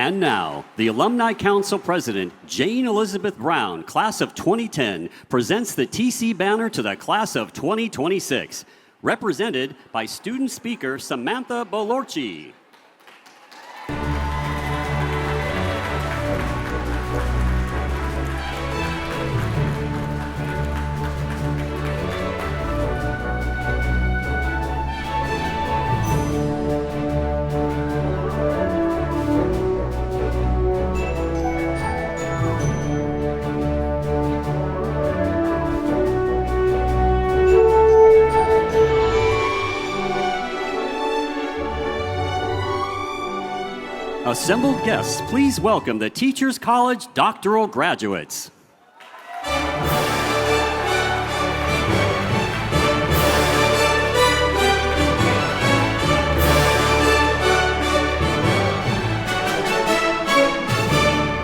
And now, the Alumni Council President, Jane Elizabeth Brown, Class of 2010, presents the TC banner to the Class of 2026, represented by student speaker Samantha Bolorchi. Assembled guests, please welcome the Teachers College doctoral graduates.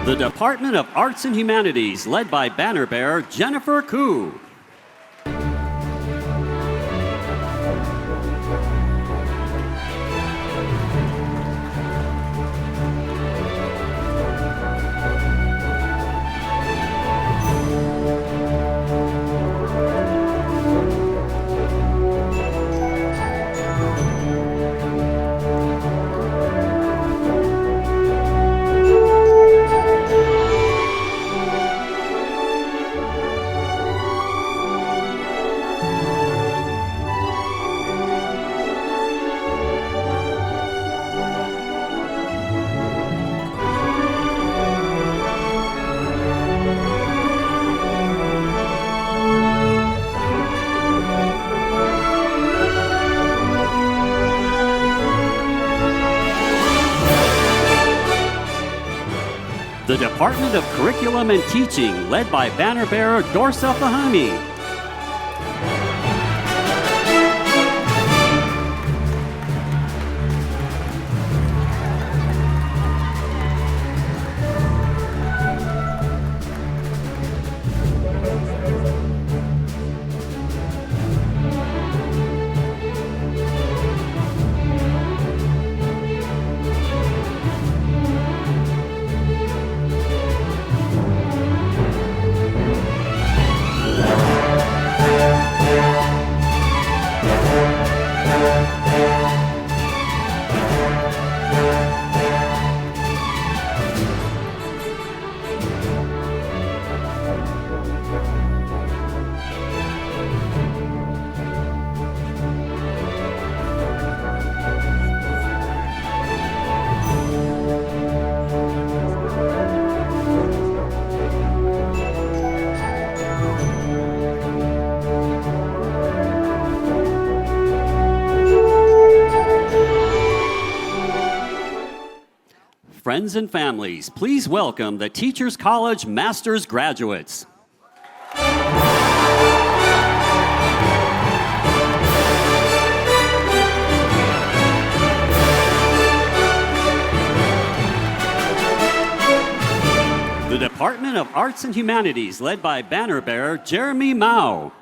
The Department of Arts and Humanities, led by banner bearer Jennifer Koo. The Department of Curriculum and Teaching, led by banner bearer Dorsa Fahami. Friends and families, please welcome the Teachers College Master's graduates. The Department of Arts and Humanities, led by banner bearer Jeremy Mao.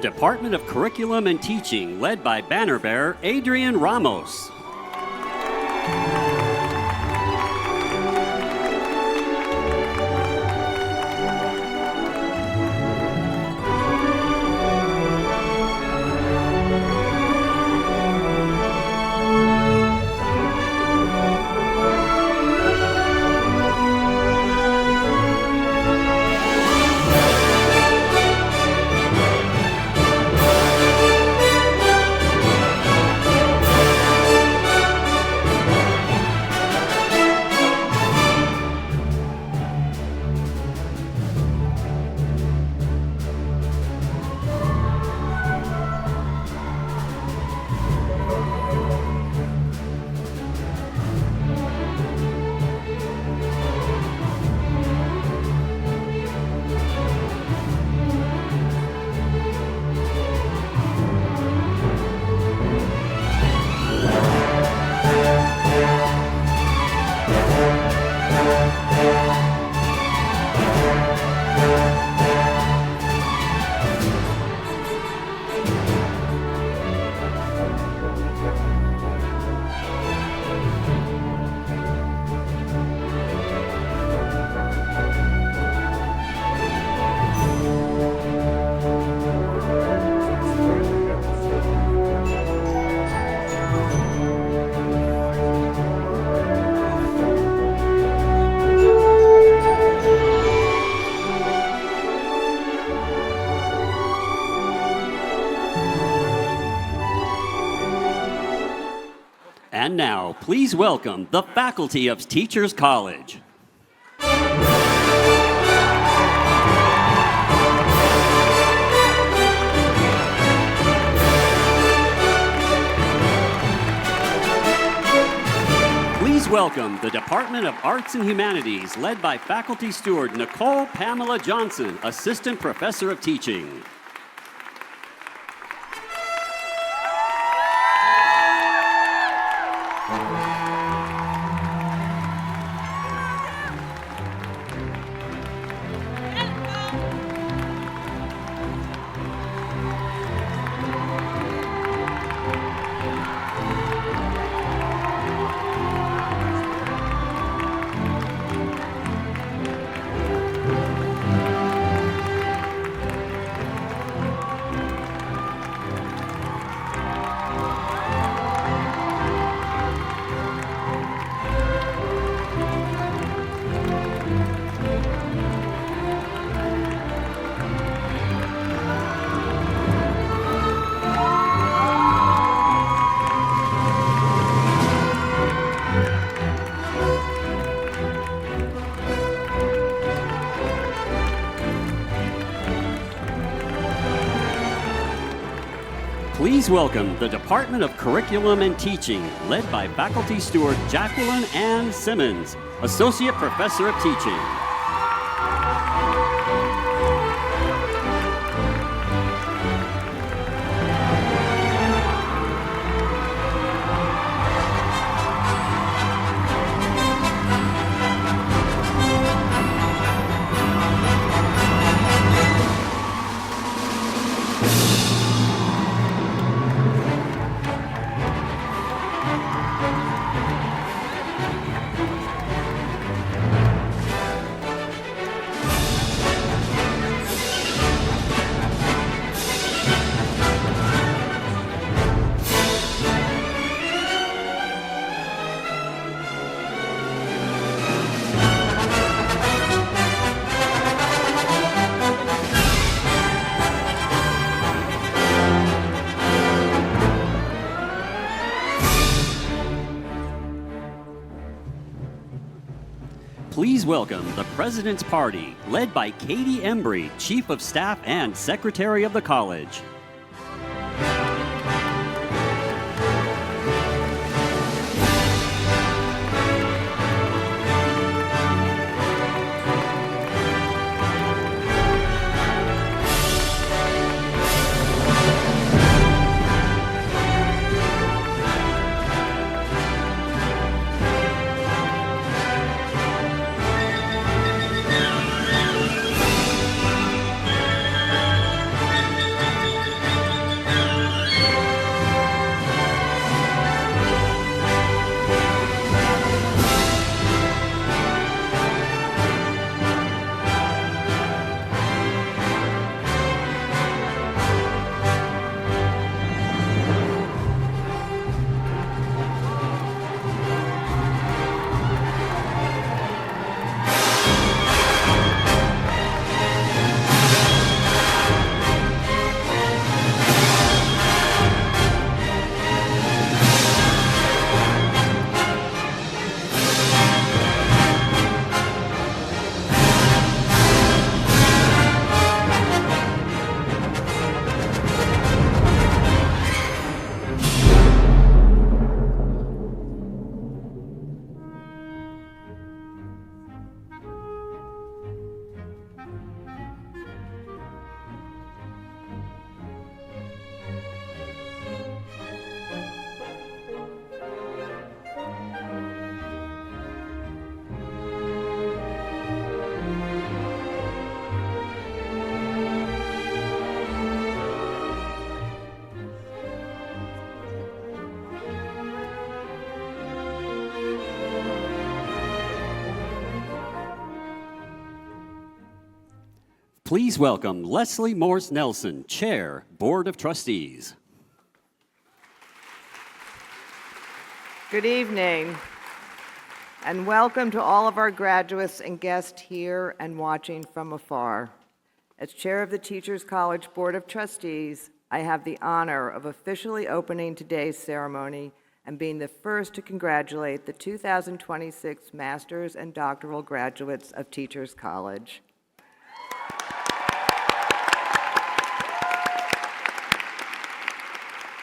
Department of Curriculum and Teaching, led by banner bearer Adrian Ramos. And now, please welcome the faculty of Teachers College. Please welcome the Department of Arts and Humanities, led by Faculty Steward Nicole Pamela Johnson, Assistant Professor of Teaching. Please welcome the Department of Curriculum and Teaching, led by Faculty Steward Jacqueline Ann Simmons, Associate Professor of Teaching. Please welcome the President's Party, led by Katie Embry, Chief of Staff and Secretary of the College. Please welcome Leslie Morse Nelson, Chair, Board of Trustees. Good evening, and welcome to all of our graduates and guests here and watching from afar. As Chair of the Teachers College Board of Trustees, I have the honor of officially opening today's ceremony and being the first to congratulate the 2026 Master's and Doctoral graduates of Teachers College.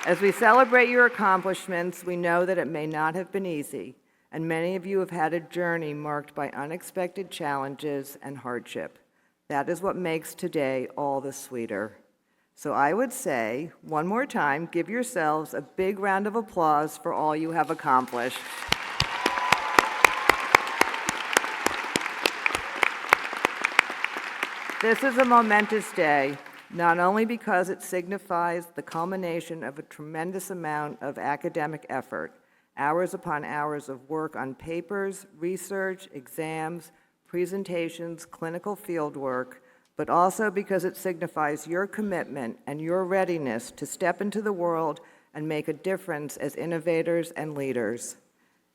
As we celebrate your accomplishments, we know that it may not have been easy, and many of you have had a journey marked by unexpected challenges and hardship. That is what makes today all the sweeter. So I would say, one more time, give yourselves a big round of applause for all you have accomplished. This is a momentous day, not only because it signifies the culmination of a tremendous amount of academic effort, hours upon hours of work on papers, research, exams, presentations, clinical fieldwork, but also because it signifies your commitment and your readiness to step into the world and make a difference as innovators and leaders.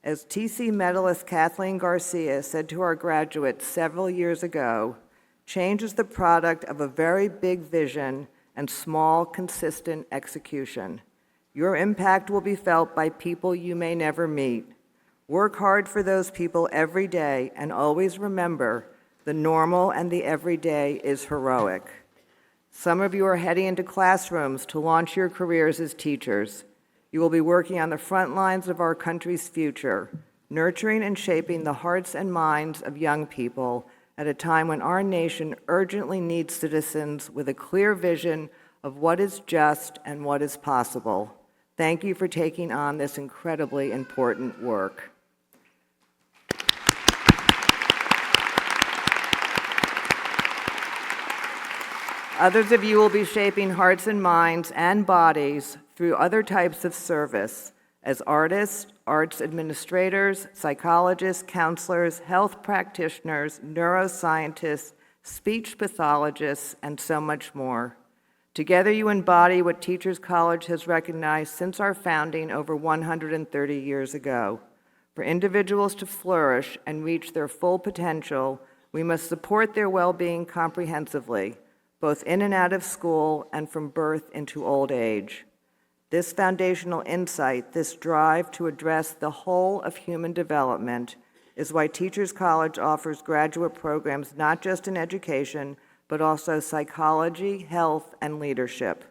As TC medalist Kathleen Garcia said to our graduates several years ago, change is the product of a very big vision and small, consistent execution. Your impact will be felt by people you may never meet. Work hard for those people every day and always remember the normal and the everyday is heroic. Some of you are heading into classrooms to launch your careers as teachers. You will be working on the front lines of our country's future, nurturing and shaping the hearts and minds of young people at a time when our nation urgently needs citizens with a clear vision of what is just and what is possible. Thank you for taking on this incredibly important work. Others of you will be shaping hearts and minds and bodies through other types of service as artists, arts administrators, psychologists, counselors, health practitioners, neuroscientists, speech pathologists, and so much more. Together you embody what Teachers College has recognized since our founding over 130 years ago. For individuals to flourish and reach their full potential, we must support their well-being comprehensively, both in and out of school and from birth into old age. This foundational insight, this drive to address the whole of human development, is why Teachers College offers graduate programs not just in education, but also psychology, health, and leadership.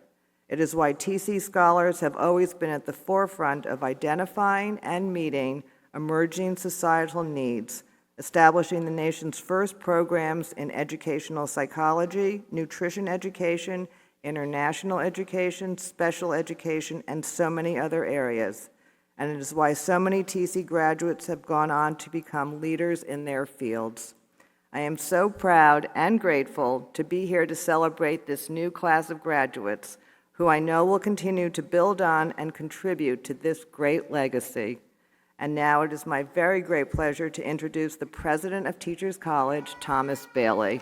It is why TC scholars have always been at the forefront of identifying and meeting emerging societal needs, establishing the nation's first programs in educational psychology, nutrition education, international education, special education, and so many other areas. And it is why so many TC graduates have gone on to become leaders in their fields. I am so proud and grateful to be here to celebrate this new class of graduates, who I know will continue to build on and contribute to this great legacy. And now it is my very great pleasure to introduce the President of Teachers College, Thomas Bailey.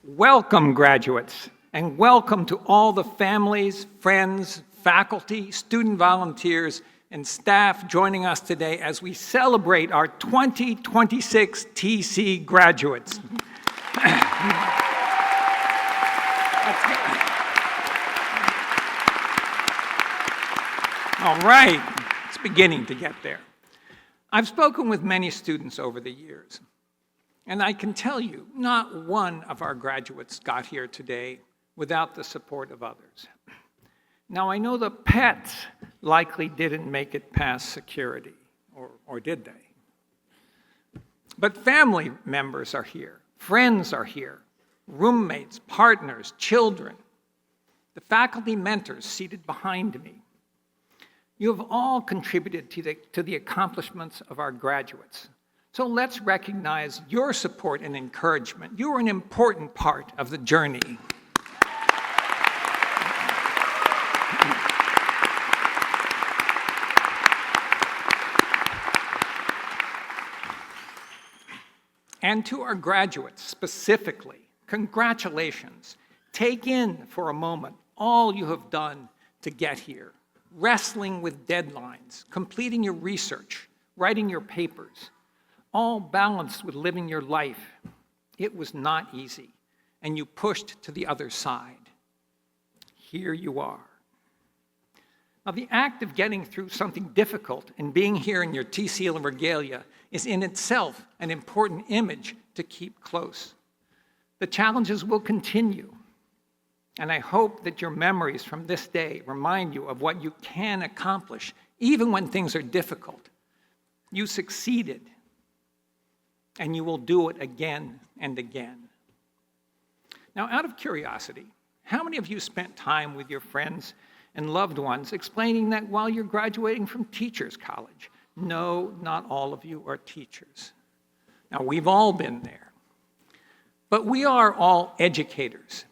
Welcome, graduates, and welcome to all the families, friends, faculty, student volunteers, and staff joining us today as we celebrate our 2026 TC graduates. All right, it's beginning to get there. I've spoken with many students over the years, and I can tell you, not one of our graduates got here today without the support of others. Now, I know the pets likely didn't make it past security, or did they? But family members are here, friends are here, roommates, partners, children, the faculty mentors seated behind me. You have all contributed to the accomplishments of our graduates. So let's recognize your support and encouragement. You are an important part of the journey. And to our graduates specifically, congratulations. Take in for a moment all you have done to get here, wrestling with deadlines, completing your research, writing your papers, all balanced with living your life. It was not easy, and you pushed to the other side. Here you are. Now, the act of getting through something difficult and being here in your TC regalia is in itself an important image to keep close. The challenges will continue, and I hope that your memories from this day remind you of what you can accomplish, even when things are difficult. You succeeded, and you will do it again and again. Now, out of curiosity, how many of you spent time with your friends and loved ones explaining that while you're graduating from Teachers College? No, not all of you are teachers. Now, we've all been there. But we are all educators.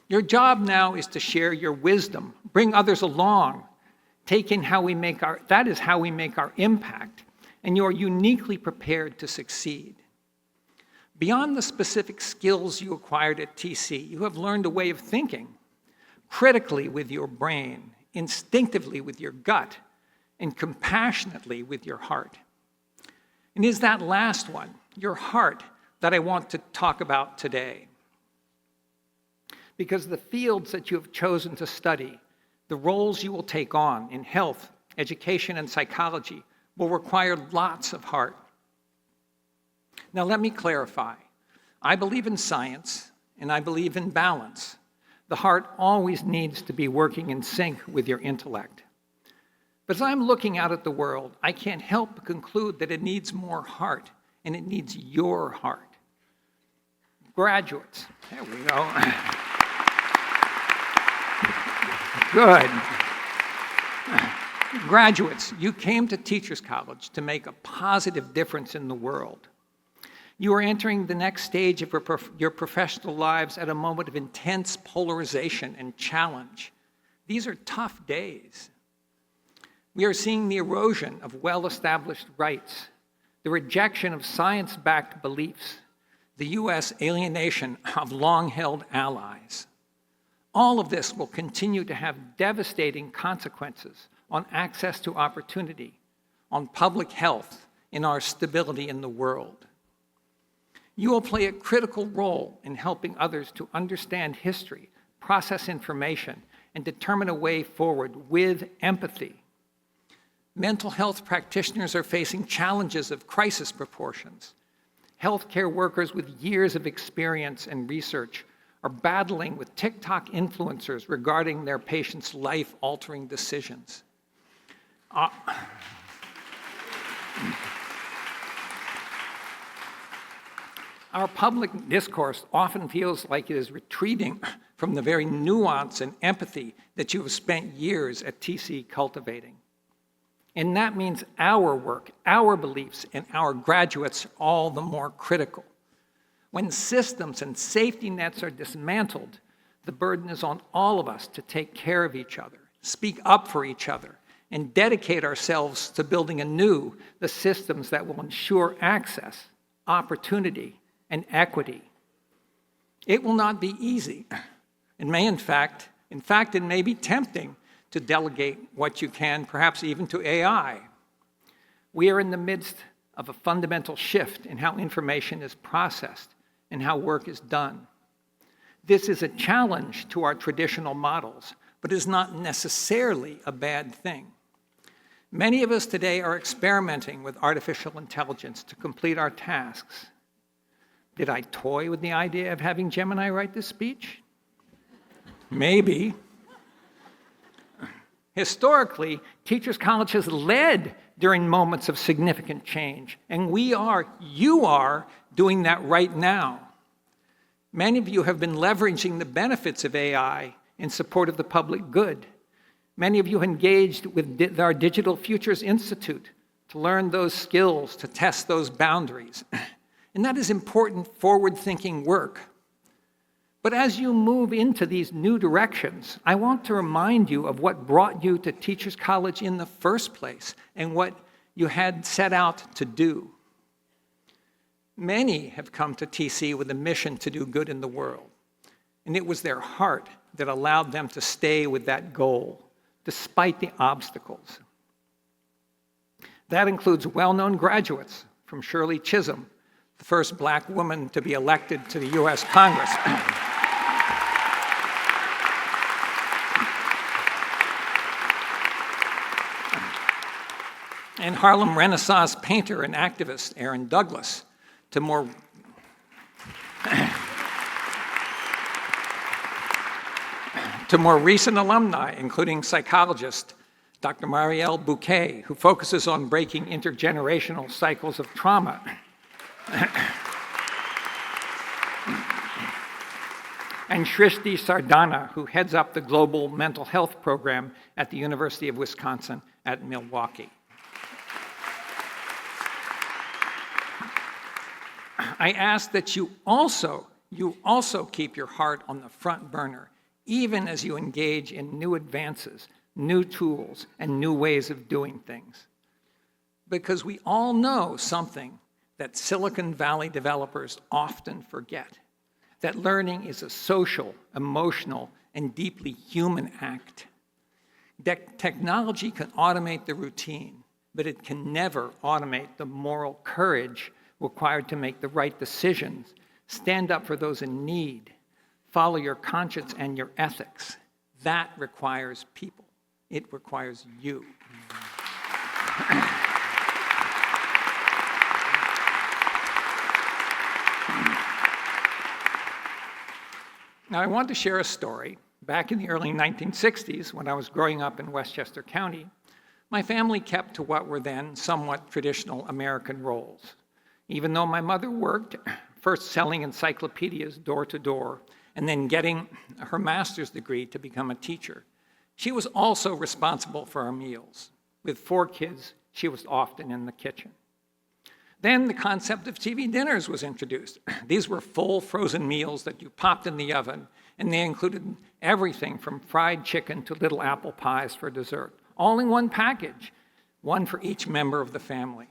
Your job now is to share your wisdom, bring others along, that is how we make our impact, and you are uniquely prepared to succeed. Beyond the specific skills you acquired at TC, you have learned a way of thinking, critically with your brain, instinctively with your gut, and compassionately with your heart. And is that last one, your heart, that I want to talk about today. Because the fields that you have chosen to study, the roles you will take on in health, education, and psychology will require lots of heart. Now, let me clarify. I believe in science, and I believe in balance. The heart always needs to be working in sync with your intellect. But as I'm looking out at the world, I can't help but conclude that it needs more heart, and it needs your heart. Graduates, there we go. Good. Graduates, you came to Teachers College to make a positive difference in the world. You are entering the next stage of your professional lives at a moment of intense polarization and challenge. These are tough days. We are seeing the erosion of well-established rights, the rejection of science-backed beliefs, the U.S. alienation of long-held allies. All of this will continue to have devastating consequences on access to opportunity, on public health, and our stability in the world. You will play a critical role in helping others to understand history, process information, and determine a way forward with empathy. Mental health practitioners are facing challenges of crisis proportions. Healthcare workers with years of experience and research are battling with TikTok influencers regarding their patients' life-altering decisions. Our public discourse often feels like it is retreating from the very nuance and empathy that you have spent years at TC cultivating. And that means our work, our beliefs, and our graduates are all the more critical. When systems and safety nets are dismantled, the burden is on all of us to take care of each other, speak up for each other, and dedicate ourselves to building anew the systems that will ensure access, opportunity, and equity. It will not be easy. It may, in fact, it may be tempting to delegate what you can, perhaps even to AI. We are in the midst of a fundamental shift in how information is processed and how work is done. This is a challenge to our traditional models, but is not necessarily a bad thing. Many of us today are experimenting with artificial intelligence to complete our tasks. Did I toy with the idea of having Gemini write this speech? Maybe. Historically, Teachers College has led during moments of significant change, and you are doing that right now. Many of you have been leveraging the benefits of AI in support of the public good. Many of you engaged with our Digital Futures Institute to learn those skills, to test those boundaries. And that is important forward-thinking work. But as you move into these new directions, I want to remind you of what brought you to Teachers College in the first place and what you had set out to do. Many have come to TC with a mission to do good in the world, and it was their heart that allowed them to stay with that goal, despite the obstacles. That includes well-known graduates from Shirley Chisholm, the first black woman to be elected to the U.S. Congress. And Harlem Renaissance painter and activist Aaron Douglas, to more recent alumni, including psychologist Dr. Marielle Bouquet, who focuses on breaking intergenerational cycles of trauma. And Shrishti Sardana, who heads up the Global Mental Health Program at the University of Wisconsin at Milwaukee. I ask that you also keep your heart on the front burner, even as you engage in new advances, new tools, and new ways of doing things. Because we all know something that Silicon Valley developers often forget, that learning is a social, emotional, and deeply human act. Technology can automate the routine, but it can never automate the moral courage required to make the right decisions, stand up for those in need, follow your conscience and your ethics. That requires people. It requires you. Now, I want to share a story. Back in the early 1960s, when I was growing up in Westchester County, my family kept to what were then somewhat traditional American roles. Even though my mother worked, first selling encyclopedias door to door, and then getting her master's degree to become a teacher, she was also responsible for our meals. With 4 kids, she was often in the kitchen. Then the concept of TV dinners was introduced. These were full frozen meals that you popped in the oven, and they included everything from fried chicken to little apple pies for dessert, all in one package, one for each member of the family.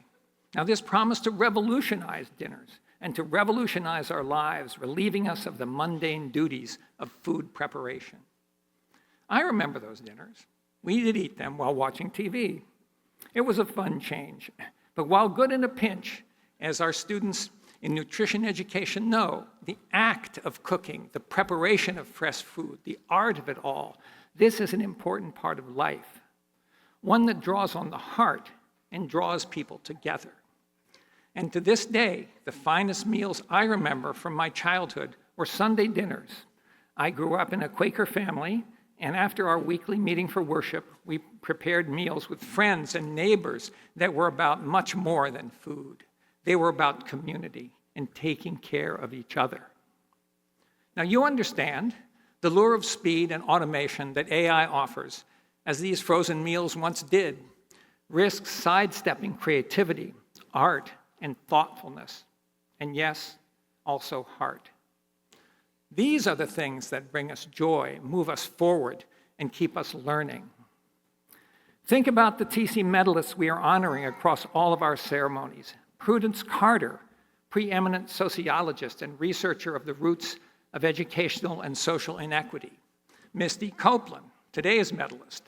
Now, this promised to revolutionize dinners and to revolutionize our lives, relieving us of the mundane duties of food preparation. I remember those dinners. We did eat them while watching TV. It was a fun change. But while good in a pinch, as our students in nutrition education know, the act of cooking, the preparation of fresh food, the art of it all, this is an important part of life, one that draws on the heart and draws people together. And to this day, the finest meals I remember from my childhood were Sunday dinners. I grew up in a Quaker family, and after our weekly meeting for worship, we prepared meals with friends and neighbors that were about much more than food. They were about community and taking care of each other. Now, you understand the lure of speed and automation that AI offers, as these frozen meals once did, risks sidestepping creativity, art, and thoughtfulness, and yes, also heart. These are the things that bring us joy, move us forward, and keep us learning. Think about the TC medalists we are honoring across all of our ceremonies. Prudence Carter, preeminent sociologist and researcher of the roots of educational and social inequity. Misty Copeland, today's medalist.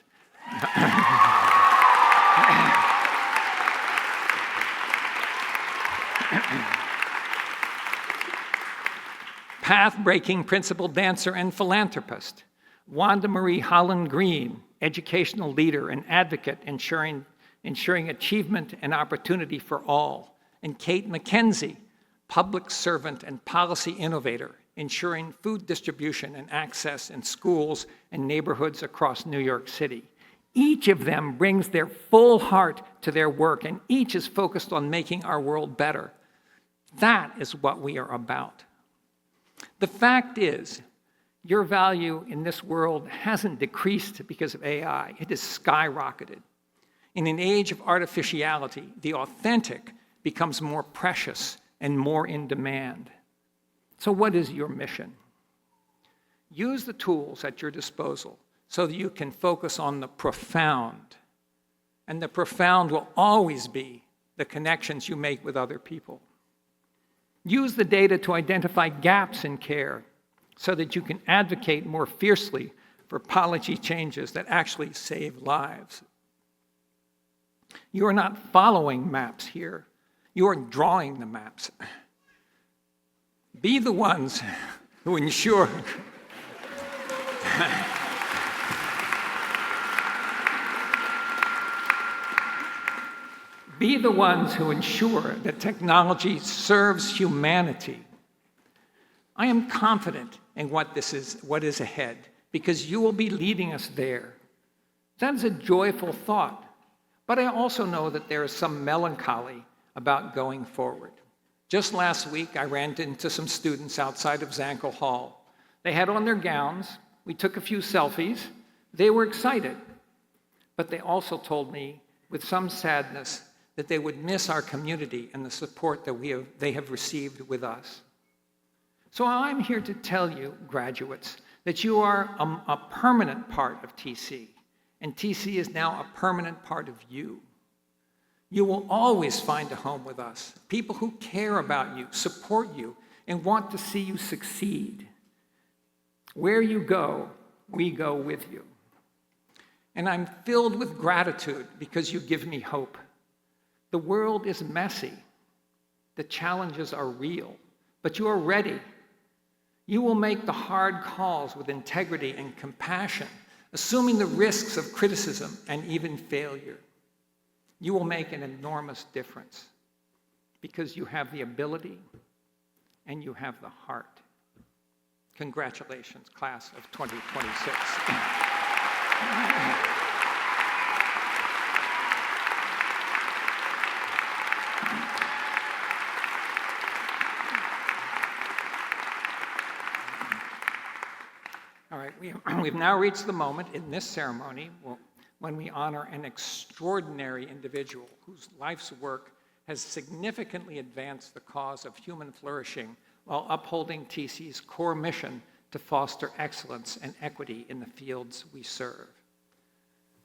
Path-breaking principal dancer and philanthropist, Wanda Marie Holland Green, educational leader and advocate ensuring achievement and opportunity for all, and Kate McKenzie, public servant and policy innovator, ensuring food distribution and access in schools and neighborhoods across New York City. Each of them brings their full heart to their work, and each is focused on making our world better. That is what we are about. The fact is, your value in this world hasn't decreased because of AI. It has skyrocketed. In an age of artificiality, the authentic becomes more precious and more in demand. So what is your mission? Use the tools at your disposal so that you can focus on the profound. And the profound will always be the connections you make with other people. Use the data to identify gaps in care so that you can advocate more fiercely for policy changes that actually save lives. You are not following maps here. You are drawing the maps. Be the ones who ensure Be the ones who ensure that technology serves humanity. I am confident in what is ahead, because you will be leading us there. That is a joyful thought, but I also know that there is some melancholy about going forward. Just last week, I ran into some students outside of Zankel Hall. They had on their gowns. We took a few selfies. They were excited, but they also told me with some sadness that they would miss our community and the support that they have received with us. So I'm here to tell you, graduates, that you are a permanent part of TC, and TC is now a permanent part of you. You will always find a home with us, people who care about you, support you, and want to see you succeed. Where you go, we go with you. And I'm filled with gratitude because you give me hope. The world is messy. The challenges are real, but you are ready. You will make the hard calls with integrity and compassion, assuming the risks of criticism and even failure. You will make an enormous difference because you have the ability and you have the heart. Congratulations, class of 2026. All right, we've now reached the moment in this ceremony when we honor an extraordinary individual whose life's work has significantly advanced the cause of human flourishing while upholding TC's core mission to foster excellence and equity in the fields we serve.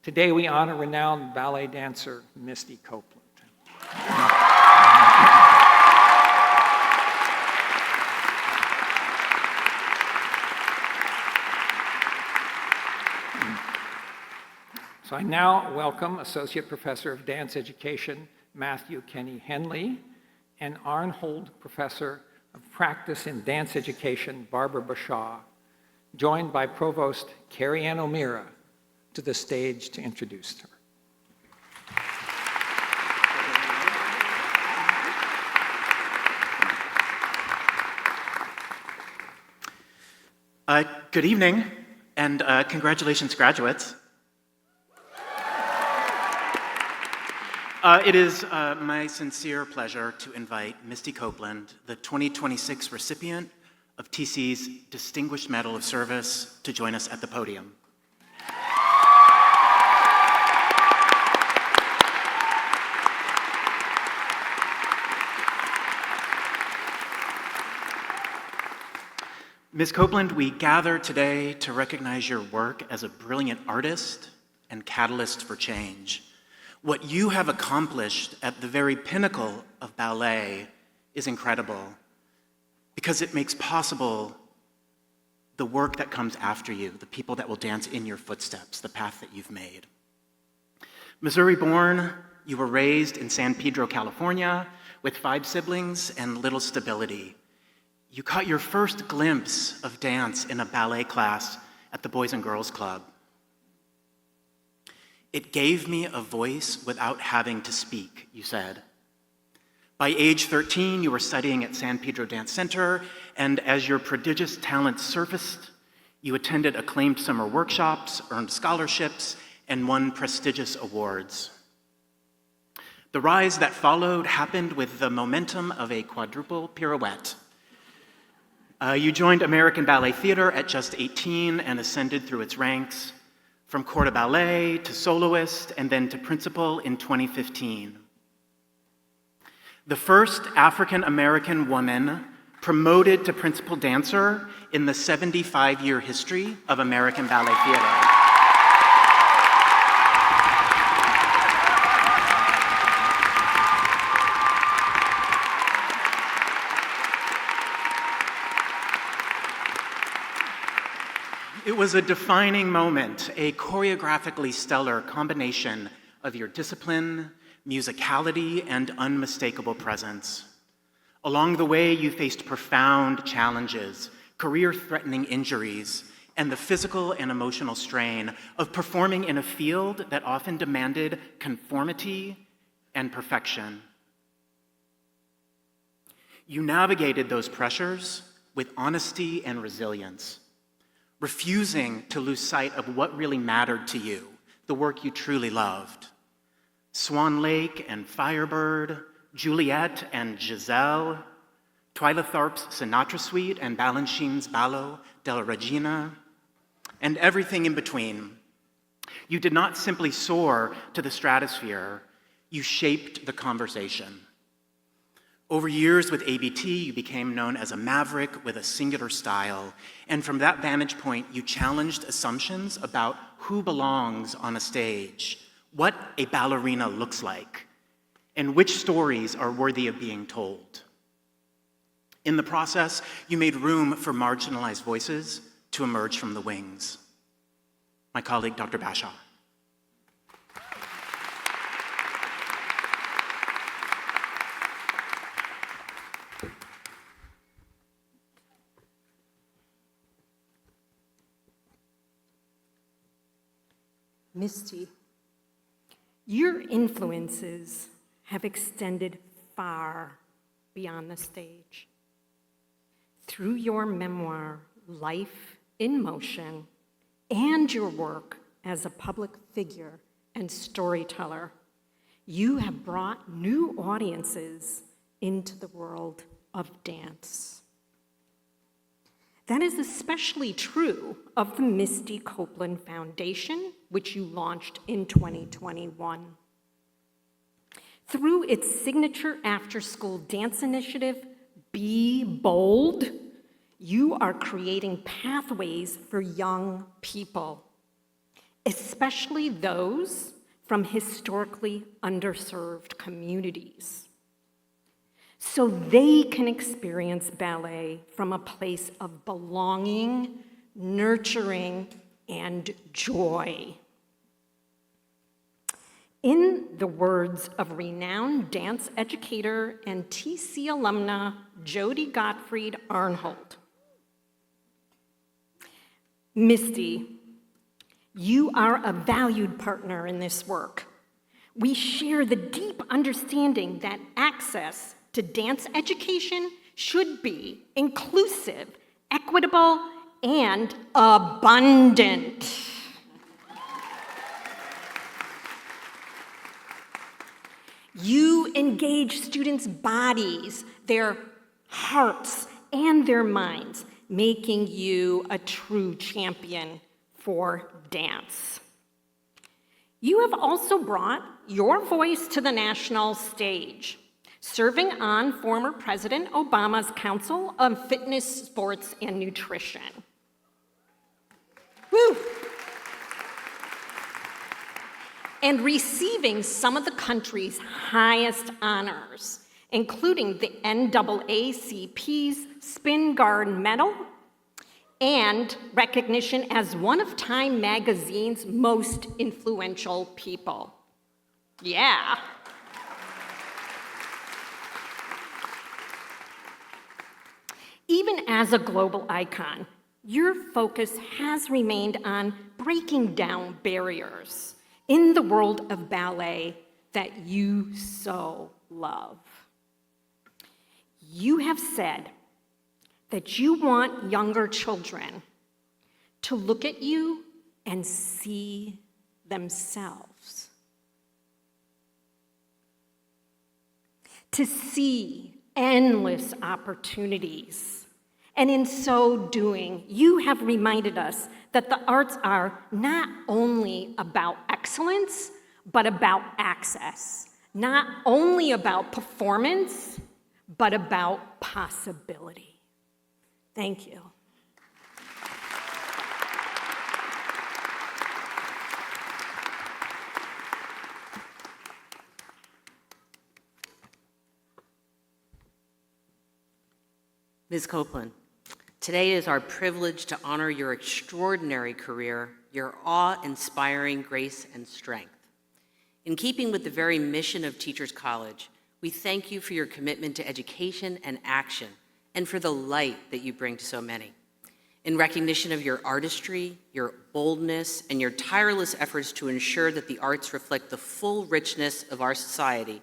Today we honor renowned ballet dancer Misty Copeland. So I now welcome Associate Professor of Dance Education Matthew Kenny Henley and Arnhold Professor of Practice in Dance Education Barbara Bashaw, joined by Provost Carrie Ann O'Meara, to the stage to introduce her. Good evening, and congratulations, graduates. It is my sincere pleasure to invite Misty Copeland, the 2026 recipient of TC's Distinguished Medal of Service, to join us at the podium. Ms. Copeland, we gather today to recognize your work as a brilliant artist and catalyst for change. What you have accomplished at the very pinnacle of ballet is incredible because it makes possible the work that comes after you, the people that will dance in your footsteps, the path that you've made. Missouri-born, you were raised in San Pedro, California, with 5 siblings and little stability. You caught your first glimpse of dance in a ballet class at the Boys and Girls Club. It gave me a voice without having to speak, you said. By age 13, you were studying at San Pedro Dance Center, and as your prodigious talent surfaced, you attended acclaimed summer workshops, earned scholarships, and won prestigious awards. The rise that followed happened with the momentum of a quadruple pirouette. You joined American Ballet Theater at just 18 and ascended through its ranks, from corps de ballet to soloist and then to principal in 2015. The first African-American woman promoted to principal dancer in the 75-year history of American Ballet Theater. It was a defining moment, a choreographically stellar combination of your discipline, musicality, and unmistakable presence. Along the way, you faced profound challenges, career-threatening injuries, and the physical and emotional strain of performing in a field that often demanded conformity and perfection. You navigated those pressures with honesty and resilience, refusing to lose sight of what really mattered to you, the work you truly loved. Swan Lake and Firebird, Juliet and Giselle, Twyla Tharp's Sinatra Suite and Balanchine's Ballo della Regina, and everything in between. You did not simply soar to the stratosphere, you shaped the conversation. Over years with ABT, you became known as a maverick with a singular style, and from that vantage point, you challenged assumptions about who belongs on a stage, what a ballerina looks like, and which stories are worthy of being told. In the process, you made room for marginalized voices to emerge from the wings. My colleague, Dr. Bashaw. Misty, your influences have extended far beyond the stage. Through your memoir, Life in Motion, and your work as a public figure and storyteller, you have brought new audiences into the world of dance. That is especially true of the Misty Copeland Foundation, which you launched in 2021. Through its signature after-school dance initiative, Be Bold, you are creating pathways for young people, especially those from historically underserved communities, so they can experience ballet from a place of belonging, nurturing, and joy. In the words of renowned dance educator and TC alumna Jody Gottfried Arnhold, Misty, you are a valued partner in this work. We share the deep understanding that access to dance education should be inclusive, equitable, and abundant. You engage students' bodies, their hearts, and their minds, making you a true champion for dance. You have also brought your voice to the national stage, serving on former President Obama's Council of Fitness, Sports, and Nutrition. Woo! And receiving some of the country's highest honors, including the NAACP's Spin Guard Medal and recognition as one of Time Magazine's most influential people. Yeah. Even as a global icon, your focus has remained on breaking down barriers in the world of ballet that you so love. You have said that you want younger children to look at you and see themselves, to see endless opportunities. And in so doing, you have reminded us that the arts are not only about excellence, but about access, not only about performance, but about possibility. Thank you. Ms. Copeland, Today is our privilege to honor your extraordinary career, your awe-inspiring grace and strength. In keeping with the very mission of Teachers College, we thank you for your commitment to education and action, and for the light that you bring to so many. In recognition of your artistry, your boldness, and your tireless efforts to ensure that the arts reflect the full richness of our society,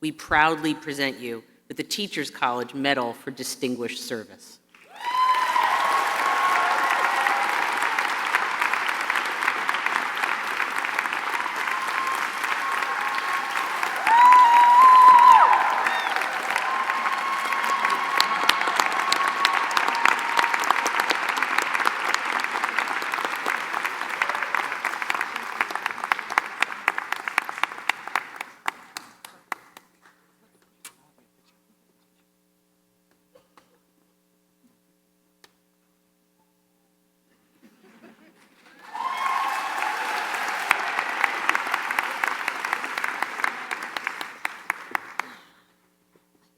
we proudly present you with the Teachers College Medal for Distinguished Service.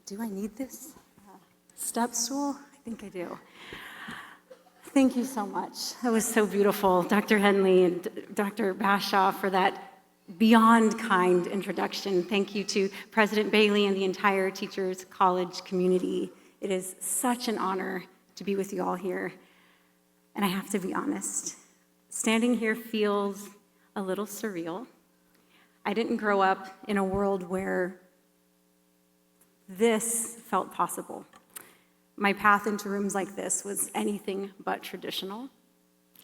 Do I need this step stool? I think I do. Thank you so much. That was so beautiful, Dr. Henley and Dr. Bashaw, for that beyond kind introduction. Thank you to President Bailey and the entire Teachers College community. It is such an honor to be with you all here. And I have to be honest, standing here feels a little surreal. I didn't grow up in a world where this felt possible. My path into rooms like this was anything but traditional.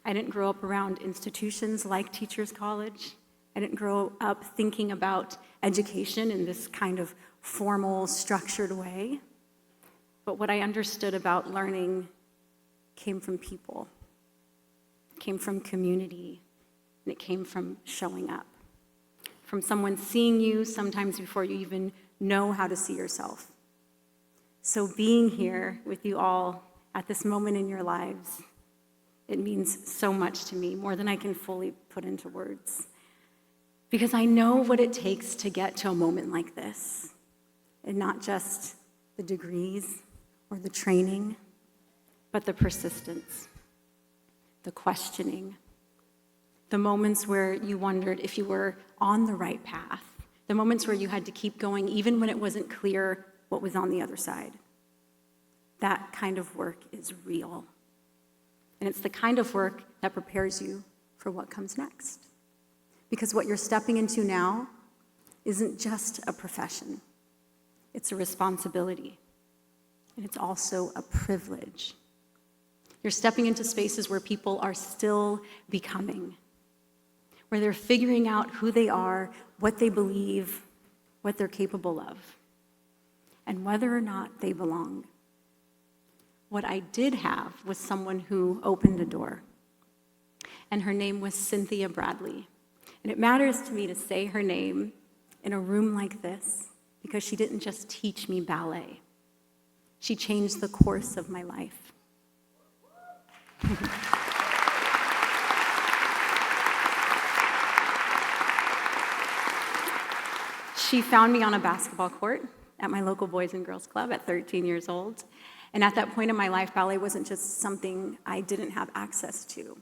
I didn't grow up around institutions like Teachers College. I didn't grow up thinking about education in this kind of formal, structured way. But what I understood about learning came from people, came from community, and it came from showing up. From someone seeing you sometimes before you even know how to see yourself. So being here with you all at this moment in your lives, it means so much to me, more than I can fully put into words. Because I know what it takes to get to a moment like this, and not just the degrees or the training, but the persistence, the questioning, the moments where you wondered if you were on the right path, the moments where you had to keep going even when it wasn't clear what was on the other side. That kind of work is real. And it's the kind of work that prepares you for what comes next. Because what you're stepping into now isn't just a profession. It's a responsibility. And it's also a privilege. You're stepping into spaces where people are still becoming, where they're figuring out who they are, what they believe, what they're capable of, and whether or not they belong. What I did have was someone who opened a door, and her name was Cynthia Bradley. And it matters to me to say her name in a room like this because she didn't just teach me ballet. She changed the course of my life. She found me on a basketball court at my local Boys and Girls Club at 13 years old. And at that point in my life, ballet wasn't just something I didn't have access to.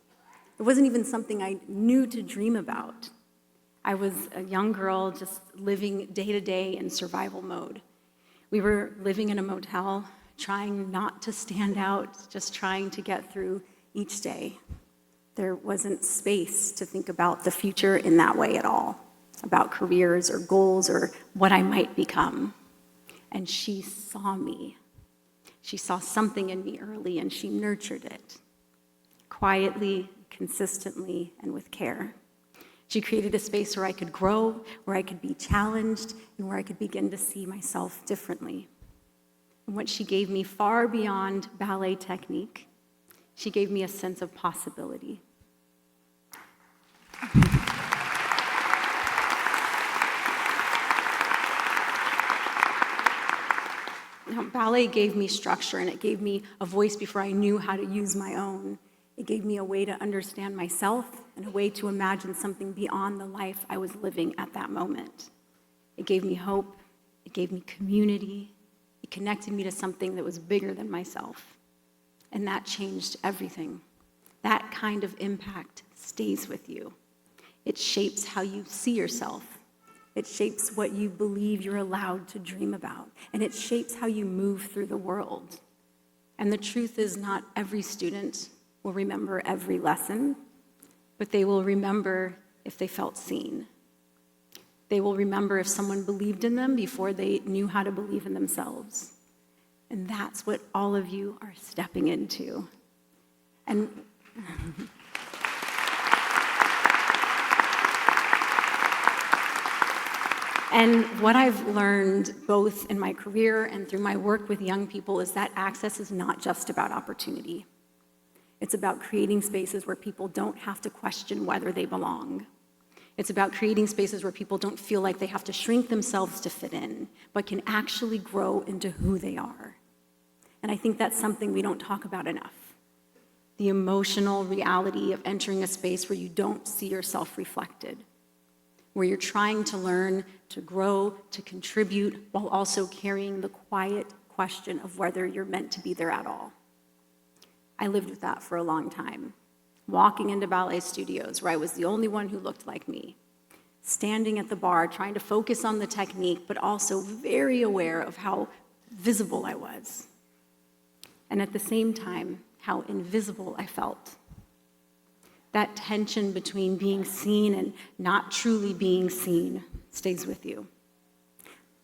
It wasn't even something I knew to dream about. I was a young girl just living day to day in survival mode. We were living in a motel, trying not to stand out, just trying to get through each day. There wasn't space to think about the future in that way at all, about careers or goals or what I might become. And she saw me. She saw something in me early, and she nurtured it, quietly, consistently, and with care. She created a space where I could grow, where I could be challenged, and where I could begin to see myself differently. And what she gave me far beyond ballet technique, she gave me a sense of possibility. Now, ballet gave me structure, and it gave me a voice before I knew how to use my own. It gave me a way to understand myself and a way to imagine something beyond the life I was living at that moment. It gave me hope. It gave me community. It connected me to something that was bigger than myself. and that changed everything. That kind of impact stays with you. It shapes how you see yourself. It shapes what you believe you're allowed to dream about, and it shapes how you move through the world. And the truth is, not every student will remember every lesson, but they will remember if they felt seen. They will remember if someone believed in them before they knew how to believe in themselves. And that's what all of you are stepping into. And And what I've learned both in my career and through my work with young people is that access is not just about opportunity. It's about creating spaces where people don't have to question whether they belong. It's about creating spaces where people don't feel like they have to shrink themselves to fit in, but can actually grow into who they are. And I think that's something we don't talk about enough. The emotional reality of entering a space where you don't see yourself reflected, where you're trying to learn, to grow, to contribute, while also carrying the quiet question of whether you're meant to be there at all. I lived with that for a long time, walking into ballet studios where I was the only one who looked like me, standing at the bar trying to focus on the technique, but also very aware of how visible I was. And at the same time, how invisible I felt. That tension between being seen and not truly being seen stays with you,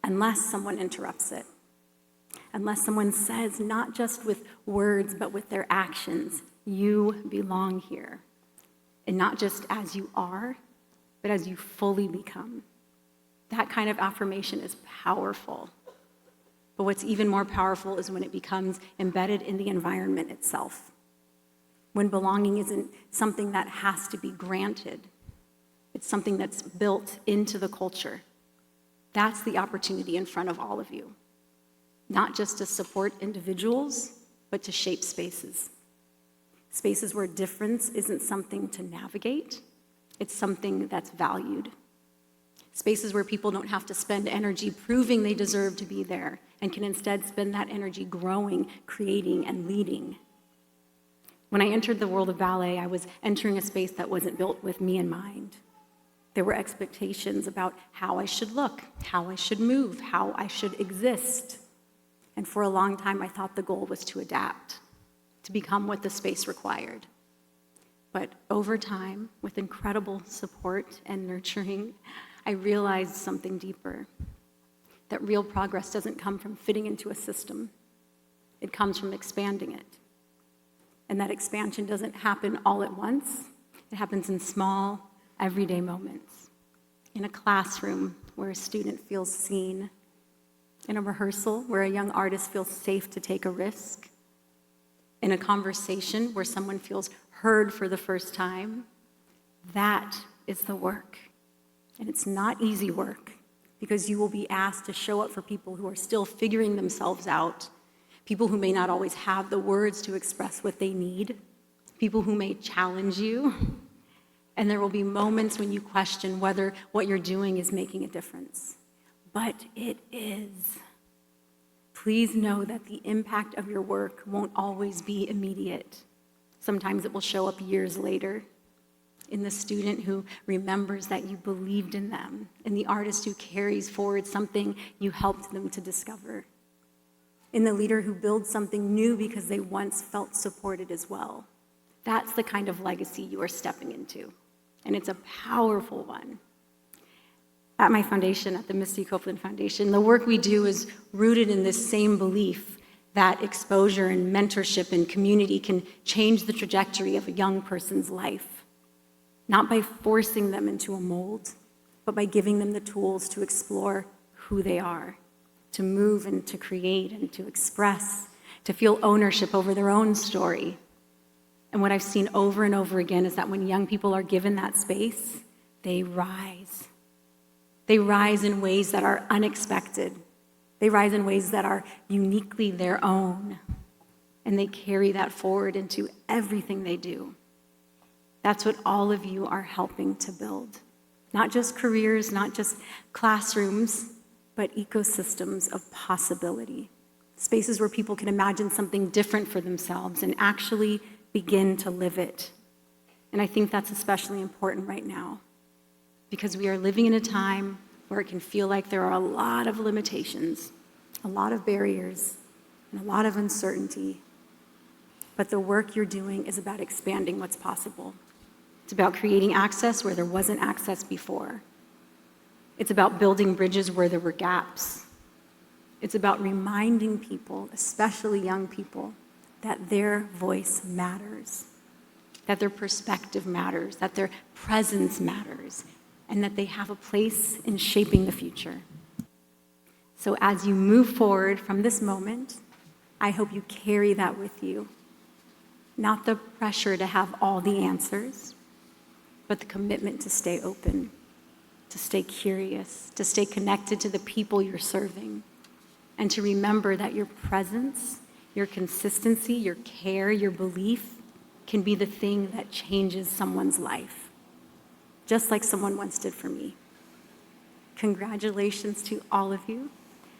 unless someone interrupts it. Unless someone says, not just with words, but with their actions, you belong here. And not just as you are, but as you fully become. That kind of affirmation is powerful. But what's even more powerful is when it becomes embedded in the environment itself. When belonging isn't something that has to be granted, it's something that's built into the culture. That's the opportunity in front of all of you. Not just to support individuals, but to shape spaces. Spaces where difference isn't something to navigate, it's something that's valued. Spaces where people don't have to spend energy proving they deserve to be there, and can instead spend that energy growing, creating, and leading. When I entered the world of ballet, I was entering a space that wasn't built with me in mind. There were expectations about how I should look, how I should move, how I should exist. And for a long time, I thought the goal was to adapt, to become what the space required. But over time, with incredible support and nurturing, I realized something deeper, that real progress doesn't come from fitting into a system. It comes from expanding it. And that expansion doesn't happen all at once. It happens in small, everyday moments. In a classroom where a student feels seen. In a rehearsal where a young artist feels safe to take a risk. In a conversation where someone feels heard for the first time. That is the work. And it's not easy work, because you will be asked to show up for people who are still figuring themselves out, people who may not always have the words to express what they need, people who may challenge you, and there will be moments when you question whether what you're doing is making a difference. But it is. Please know that the impact of your work won't always be immediate. Sometimes it will show up years later, in the student who remembers that you believed in them, in the artist who carries forward something you helped them to discover, in the leader who builds something new because they once felt supported as well. That's the kind of legacy you are stepping into, and it's a powerful one. At my foundation, at the Misty Copeland Foundation, the work we do is rooted in this same belief that exposure and mentorship and community can change the trajectory of a young person's life. Not by forcing them into a mold, but by giving them the tools to explore who they are, to move and to create and to express, to feel ownership over their own story. And what I've seen over and over again is that when young people are given that space, they rise. They rise in ways that are unexpected. They rise in ways that are uniquely their own. And they carry that forward into everything they do. That's what all of you are helping to build. Not just careers, not just classrooms, but ecosystems of possibility. spaces where people can imagine something different for themselves and actually begin to live it. And I think that's especially important right now, because we are living in a time where it can feel like there are a lot of limitations, a lot of barriers, and a lot of uncertainty. But the work you're doing is about expanding what's possible. It's about creating access where there wasn't access before. It's about building bridges where there were gaps. It's about reminding people, especially young people, that their voice matters, that their perspective matters, that their presence matters, and that they have a place in shaping the future. So as you move forward from this moment, I hope you carry that with you. Not the pressure to have all the answers, but the commitment to stay open, to stay curious, to stay connected to the people you're serving, and to remember that your presence, your consistency, your care, your belief can be the thing that changes someone's life, just like someone once did for me. Congratulations to all of you.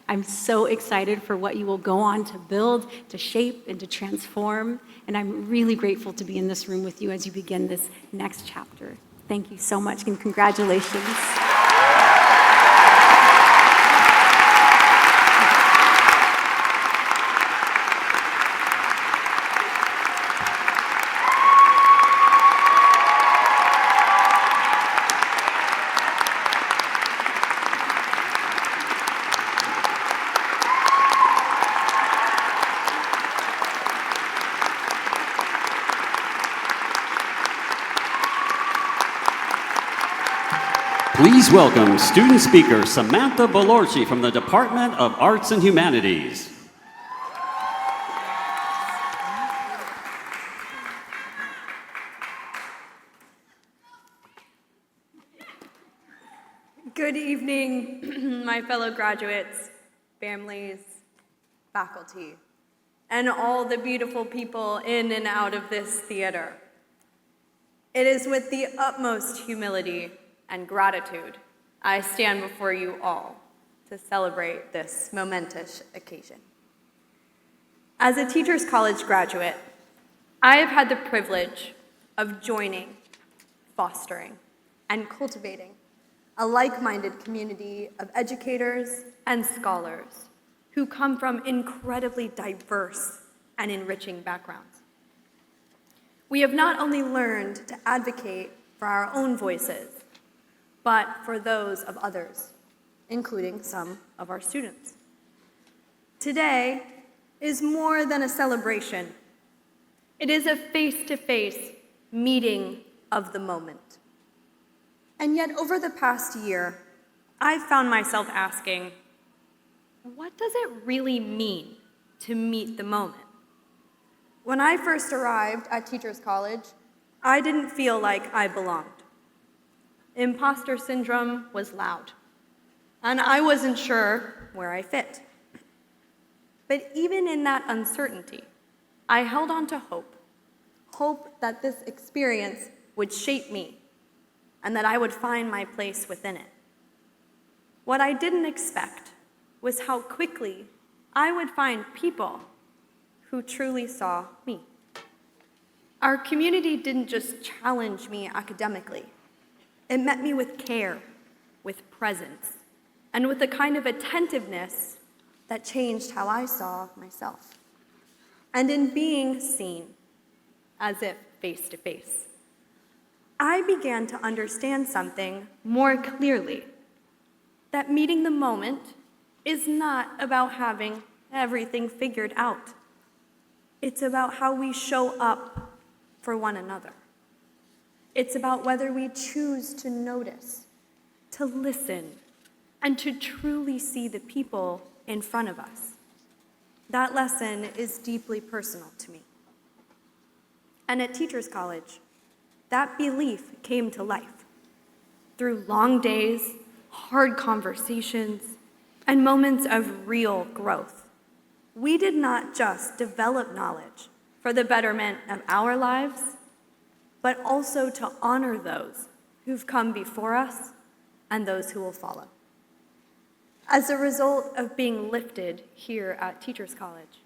I'm so excited for what you will go on to build, to shape, and to transform, and I'm really grateful to be in this room with you as you begin this next chapter. Thank you so much, and congratulations. Please welcome student speaker Samantha Belorci from the Department of Arts and Humanities. Good evening, my fellow graduates, families, faculty, and all the beautiful people in and out of this theater. It is with the utmost humility and gratitude I stand before you all to celebrate this momentous occasion. As a Teachers College graduate, I have had the privilege of joining, fostering, and cultivating a like-minded community of educators and scholars who come from incredibly diverse and enriching backgrounds. We have not only learned to advocate for our own voices, but for those of others, including some of our students. Today is more than a celebration. It is a face-to-face meeting of the moment. And yet, over the past year, I've found myself asking, what does it really mean to meet the moment? When I first arrived at Teachers College, I didn't feel like I belonged. Imposter syndrome was loud, and I wasn't sure where I fit. But even in that uncertainty, I held on to hope that this experience would shape me and that I would find my place within it. What I didn't expect was how quickly I would find people who truly saw me. Our community didn't just challenge me academically. It met me with care, with presence, and with a kind of attentiveness that changed how I saw myself. And in being seen, as if face to face, I began to understand something more clearly, that meeting the moment is not about having everything figured out. It's about how we show up for one another. It's about whether we choose to notice, to listen, and to truly see the people in front of us. That lesson is deeply personal to me. And at Teachers College, that belief came to life through long days, hard conversations, and moments of real growth. We did not just develop knowledge for the betterment of our lives, but also to honor those who've come before us and those who will follow. As a result of being lifted here at Teachers College,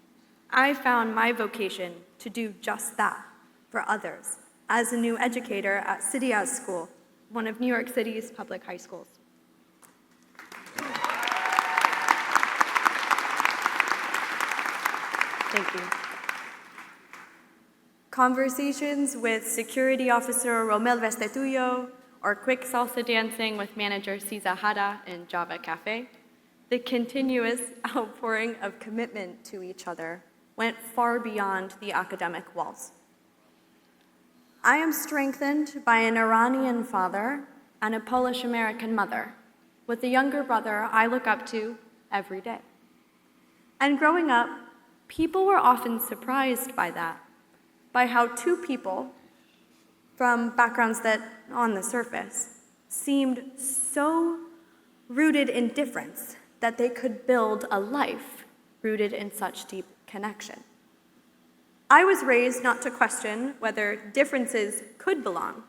I found my vocation to do just that for others as a new educator at City As School, one of New York City's public high schools. Thank you. Conversations with security officer Romel Vestetuyo or quick salsa dancing with manager Cesar Hara in Java Cafe, the continuous outpouring of commitment to each other went far beyond the academic walls. I am strengthened by an Iranian father and a Polish-American mother, with a younger brother I look up to every day. And growing up, people were often surprised by that, by how two people from backgrounds that, on the surface, seemed so rooted in difference that they could build a life rooted in such deep connection. I was raised not to question whether differences could belong,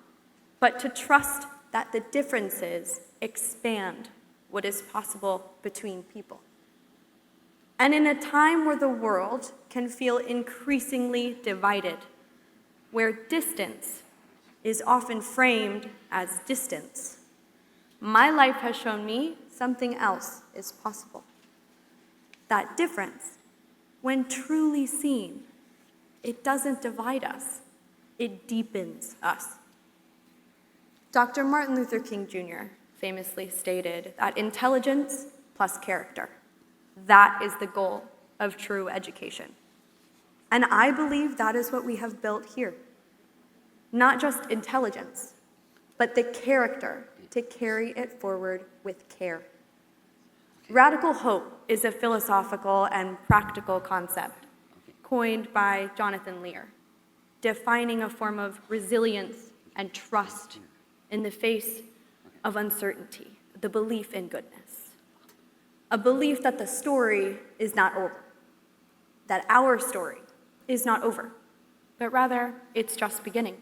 but to trust that the differences expand what is possible between people. And in a time where the world can feel increasingly divided, where distance is often framed as distance, my life has shown me something else is possible. That difference, when truly seen, it doesn't divide us, it deepens us. Dr. Martin Luther King Jr. famously stated that intelligence plus character, that is the goal of true education. And I believe that is what we have built here. Not just intelligence, but the character to carry it forward with care. Radical hope is a philosophical and practical concept coined by Jonathan Lear, defining a form of resilience and trust in the face of uncertainty, the belief in goodness. A belief that the story is not over, that our story is not over, but rather it's just beginning.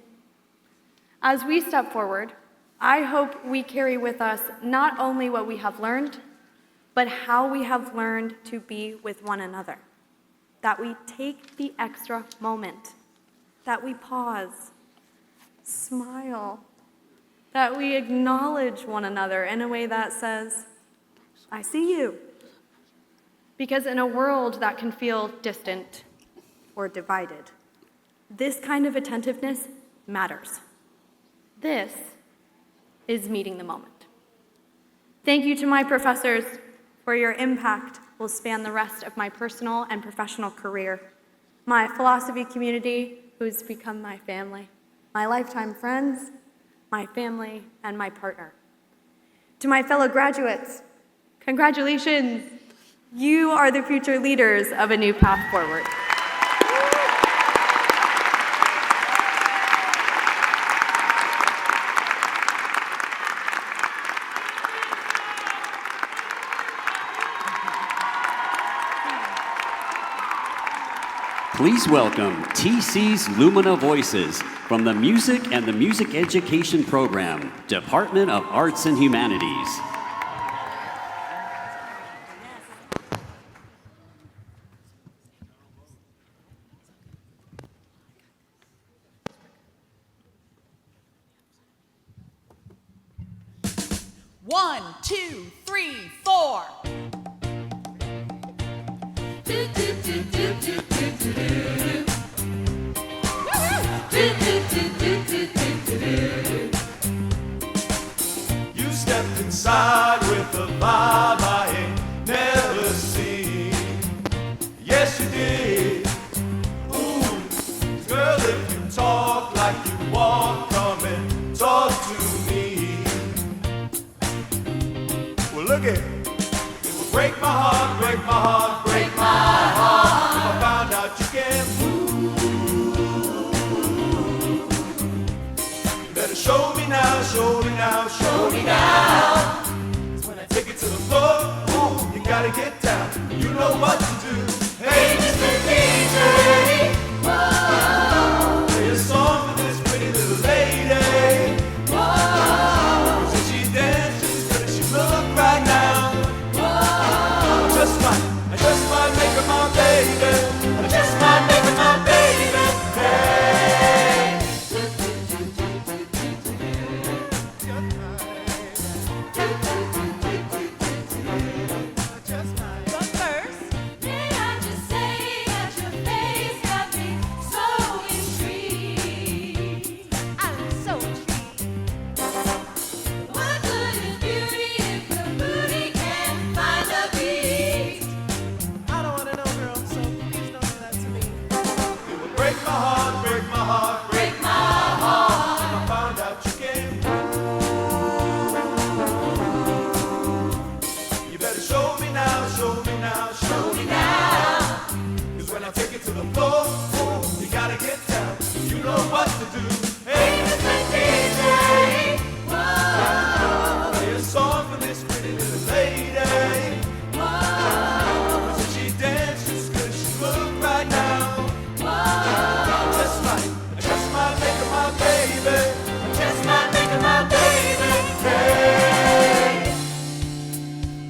As we step forward, I hope we carry with us not only what we have learned, but how we have learned to be with one another. That we take the extra moment, that we pause, smile, that we acknowledge one another in a way that says, I see you. Because in a world that can feel distant or divided, this kind of attentiveness matters. This is meeting the moment. Thank you to my professors for your impact will span the rest of my personal and professional career, my philosophy community, who's become my family, my lifetime friends, my family, and my partner. To my fellow graduates, congratulations. You are the future leaders of a new path forward. Please welcome TC's Lumina Voices from the Music and the Music Education Program, Department of Arts and Humanities. One, two, three, four. You stepped inside with a vibe I ain't never seen. Yes, you did. Ooh, girl, if you talk like you walk, come and talk to me. Well, look at it. It would break my heart, break my heart, break my heart if I found out you can't move. Better show me now, show me now, show me now. 'Cause when I take it to the floor, ooh, you gotta get down. You know what to do. Hey, Mr. DJ, whoa, play a song for this pretty little lady. Whoa, since she dances, better she look right now. Whoa. the floor. Oh, you gotta get down. You know what to do. Hey, Mr. DJ, whoa. Play a song for this pretty little lady. Whoa. So she dances good, she move right now. Whoa. Just might make her my baby. Just might make her my baby. Hey.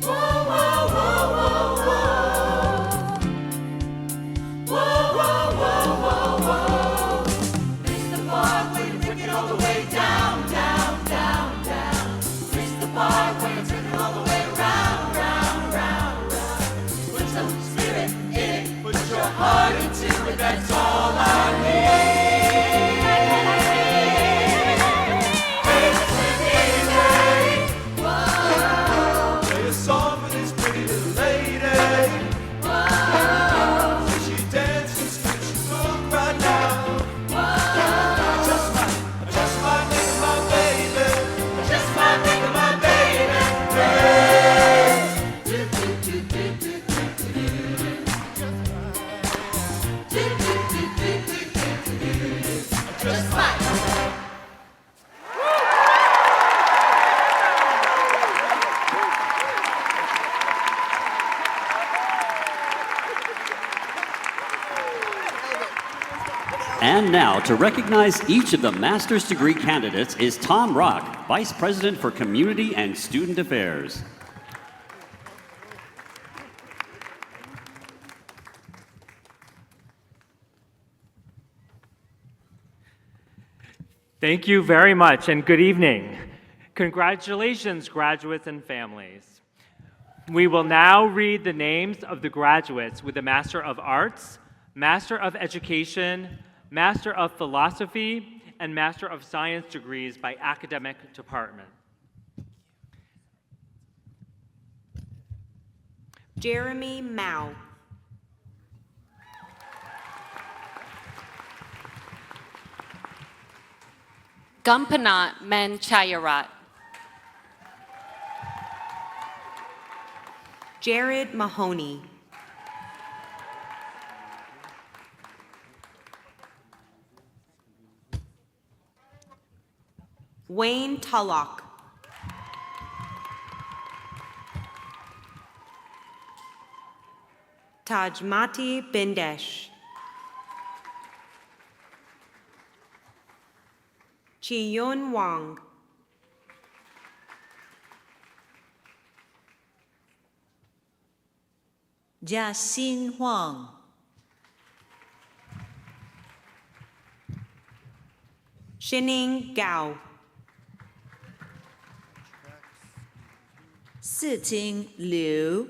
Whoa, whoa, whoa, whoa, whoa. Whoa, whoa, whoa, whoa, whoa. Reach the part where you bring it all the way down, down, down, down. Reach the part where you turn it all the way round, round, round, round. Put some spirit in it, put your heart into it, that's all I need. Hey, Mr. DJ, whoa. Play a song for this pretty little lady. Whoa. So she dances good, she move right now. Whoa. Just might make her my baby. Just might make her my baby. Hey. Do, do, do, do, do, do, do, do. Do, do, do, do, do, do, do, do. Just might. And now, to recognize each of the master's degree candidates is Tom Rock, Vice President for Community and Student Affairs. Thank you very much, and good evening. Congratulations, graduates and families. We will now read the names of the graduates with the Master of Arts, Master of Education, Master of Philosophy, and Master of Science degrees by academic department. Jeremy Mao. Gampana Manchayarat. Jared Mahoney. Wayne Tullock. Tajmati Bindesh. Chi-Yun Wang. Jiaxin Huang. Shining Gao. Siting Liu.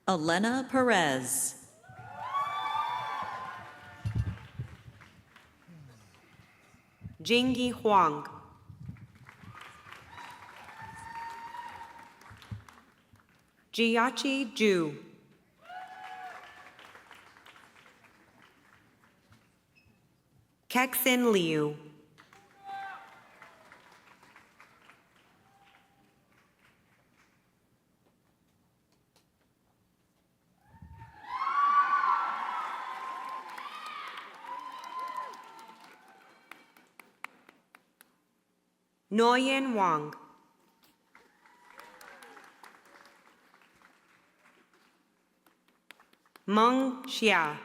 Elena Perez. Jingyi Huang. Jiachi Zhu. Kexin Liu. Nguyen Wang. Meng Xia.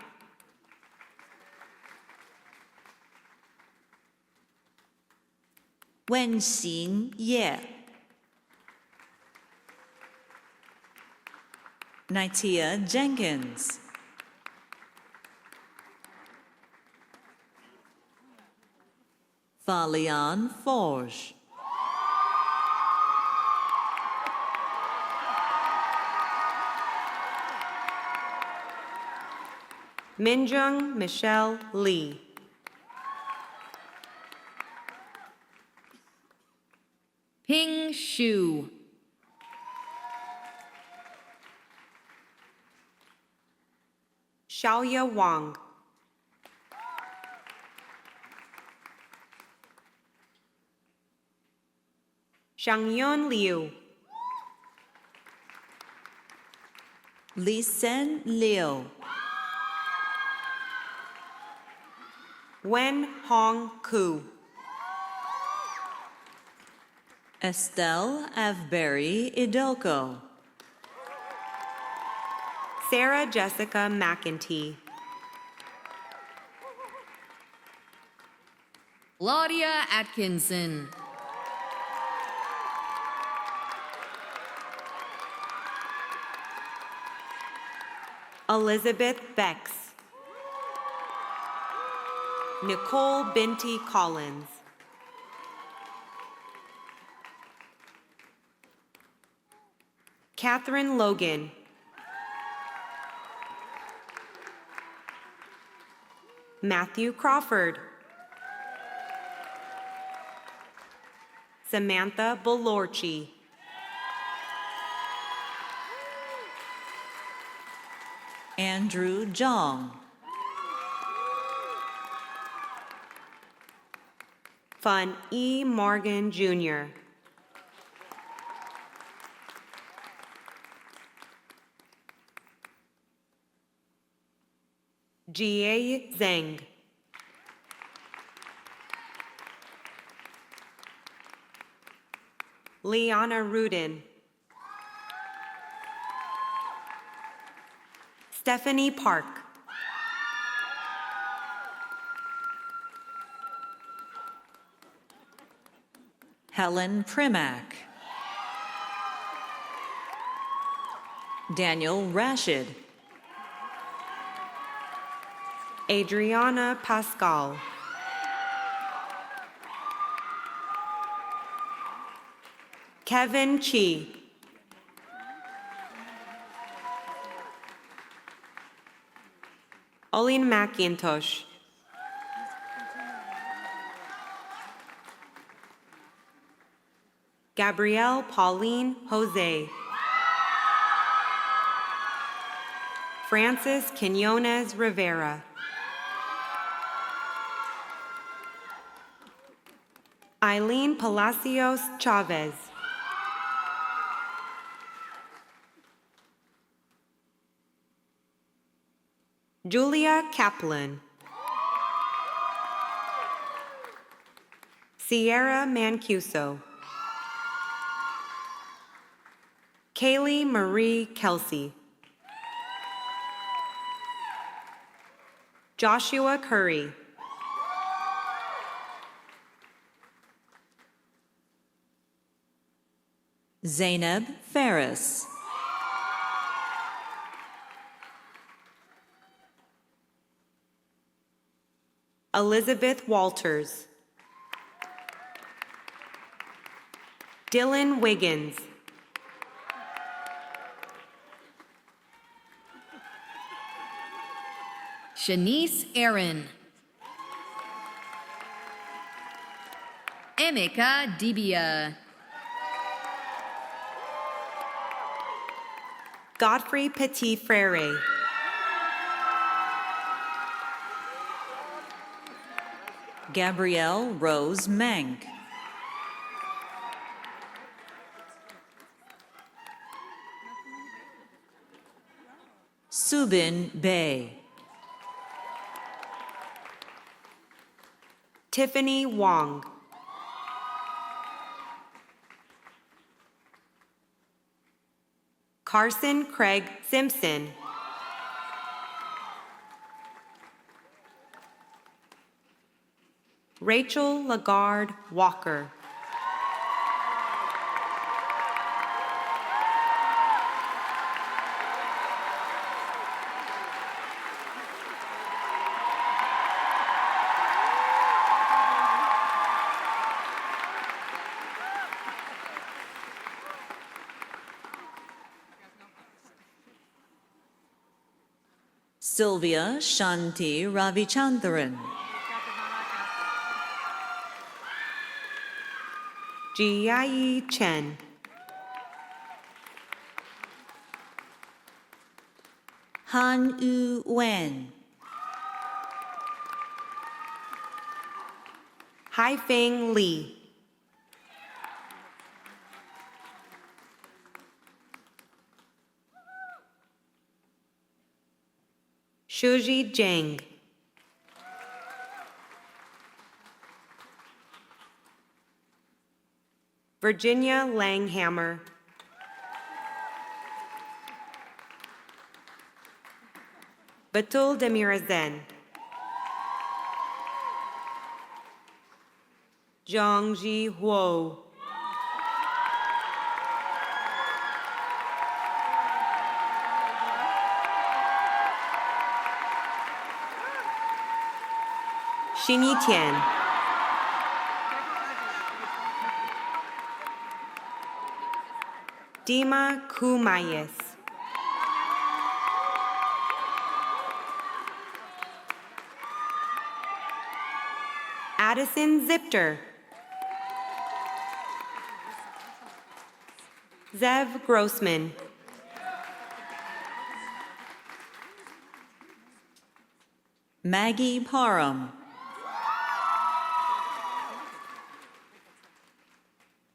Wenxin Ye. Nitia Jenkins. Falian Forge. Minjung Michelle Lee. Ping Xu. Xiaoya Wang. Xiangyun Liu. Lee Sen Liu. Wen Hong Koo. Estelle Avberry Idoko. Sarah Jessica McEntee. Claudia Atkinson. Elizabeth Bex. Nicole Binti Collins. Catherine Logan. Matthew Crawford. Samantha Belorchi. Andrew Jong. Fun E. Morgan, Jr. Jie Zhang. Liana Rudin. Stephanie Park. Helen Primack. Daniel Rashid. Adriana Pascal. Kevin Chi. Olin McIntosh. Gabrielle Pauline Jose. Francis Quinones Rivera. Eileen Palacios Chavez. Julia Kaplan. Sierra Mancuso. Kaylee Marie Kelsey. Joshua Curry. Zainab Ferris. Elizabeth Walters. Dylan Wiggins. Shanice Aaron. Emeka Dibia. Godfrey Petit Frere. Gabrielle Rose Menk. Subin Bey. Tiffany Wong. Carson Craig Simpson. Rachel Lagarde Walker. Sylvia Shanti Ravichandran. Jiayi Chen. Han Yu Wen. Haifeng Li. Shuji Jang. Virginia Langhammer. Batul Demirazen. Zhangji Huo. Xinyi Tian. Dima Kumayis. Addison Zipter. Zev Grossman. Maggie Parham.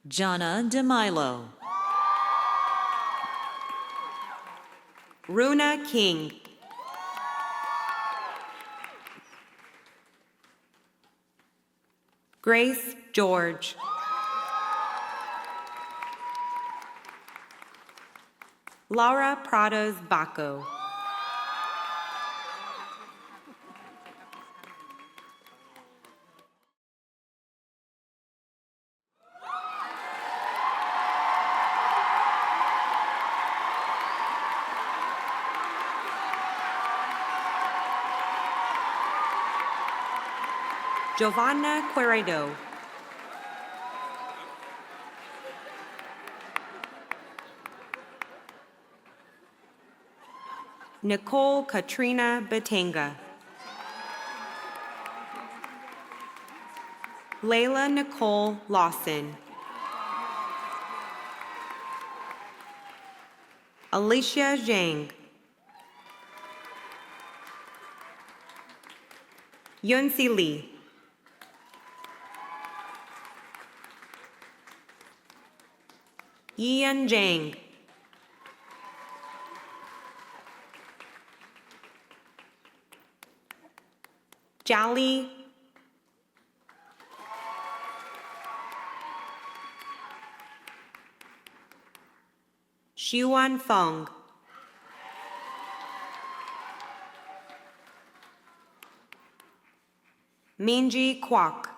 Jana DeMilo. Runa King. Grace George. Laura Prados Baco. Giovanna Queredo. Nicole Katrina Batanga. Layla Nicole Lawson. Alicia Zhang. Yunsi Lee. Yian Zhang. Jali. Xuan Feng. Minji Kwok.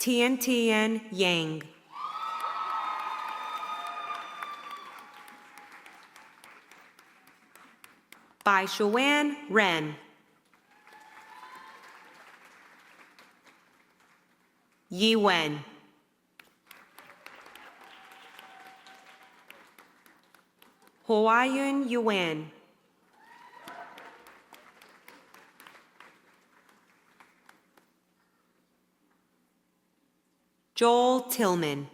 Tian Tian Yang. Bai Shuan Ren. Yi Wen. Huayun Yuan. Joel Tillman.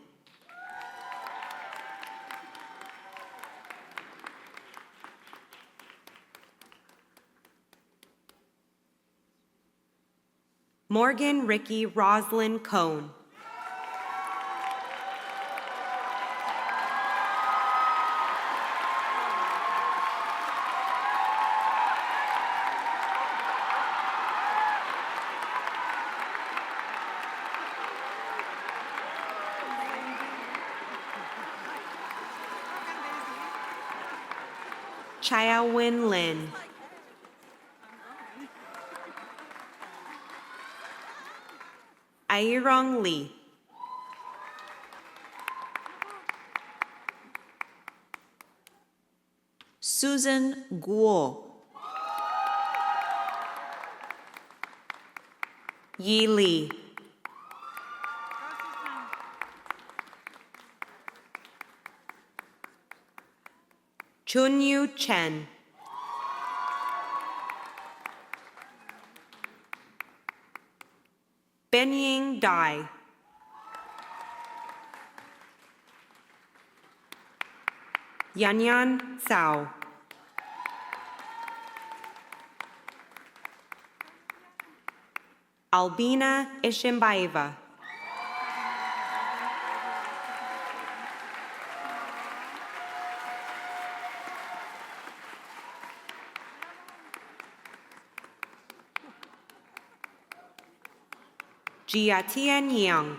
Morgan Ricky Roslyn Cohn. Chia Win Lin. Airong Lee. Susan Guo. Yi Lee. Chunyu Chen. Benying Dai. Yanyan Cao. Albina Ishimbaeva. Jia Tian Yang.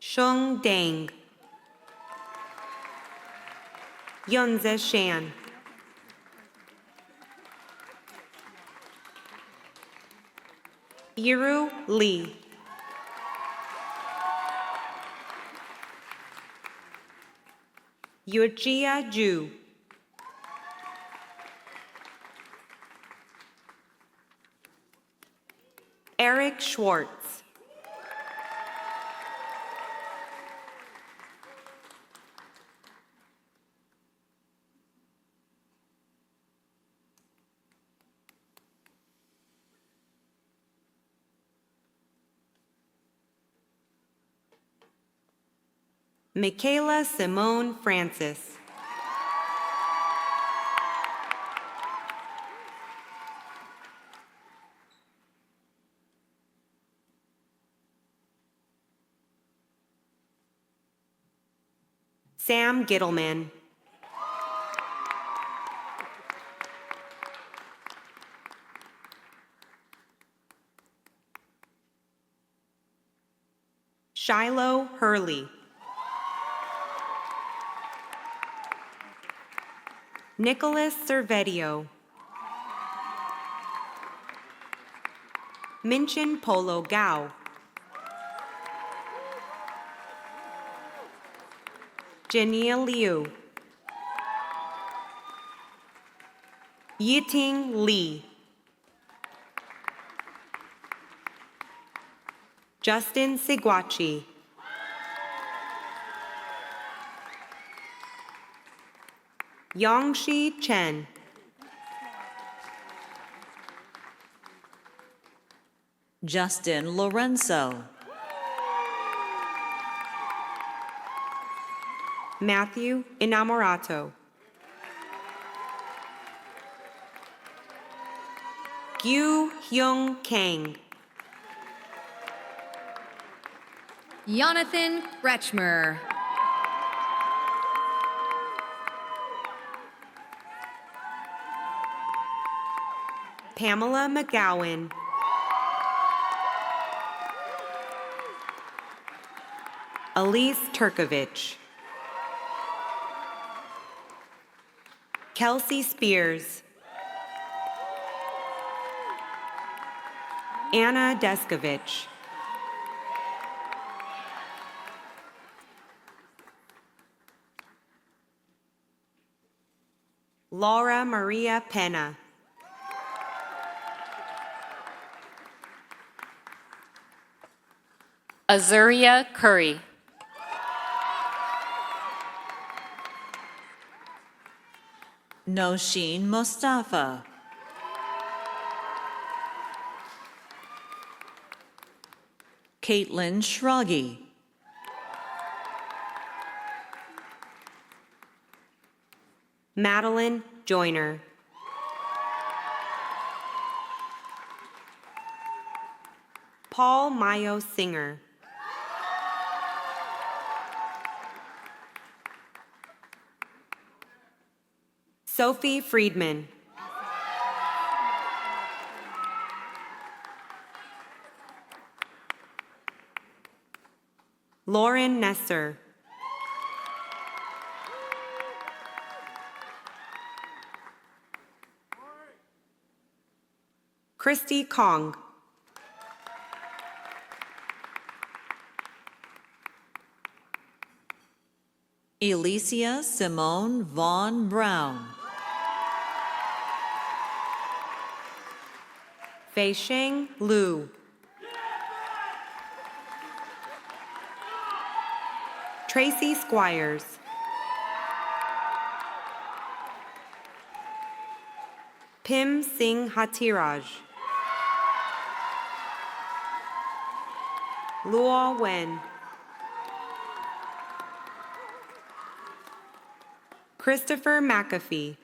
Sheng Deng. Yunze Shan. Yiru Li. Yujia Ju. Eric Schwartz. Michaela Simone Francis. Sam Gittleman. Shiloh Hurley. Nicholas Cervedio. Minchin Polo Gao. Jania Liu. Yiting Li. Justin Seguachi. Yongshi Chen. Justin Lorenzo. Matthew Inamorato. Gyu Hyung Kang. Jonathan Kretschmer. Pamela McGowan. Elise Turkovich. Kelsey Spears. Anna Deskovich. Laura Maria Pena. Azuria Curry. Noshin Mustafa. Caitlin Shruggy. Madeline Joyner. Paul Mayo Singer. Sophie Friedman. Lauren Nesser. Christy Kong. Alicia Simone Vaughn Brown. Fei-Sheng Liu. Tracy Squires. Pim Singh Hatiraj. Luo Wen. Christopher McAfee.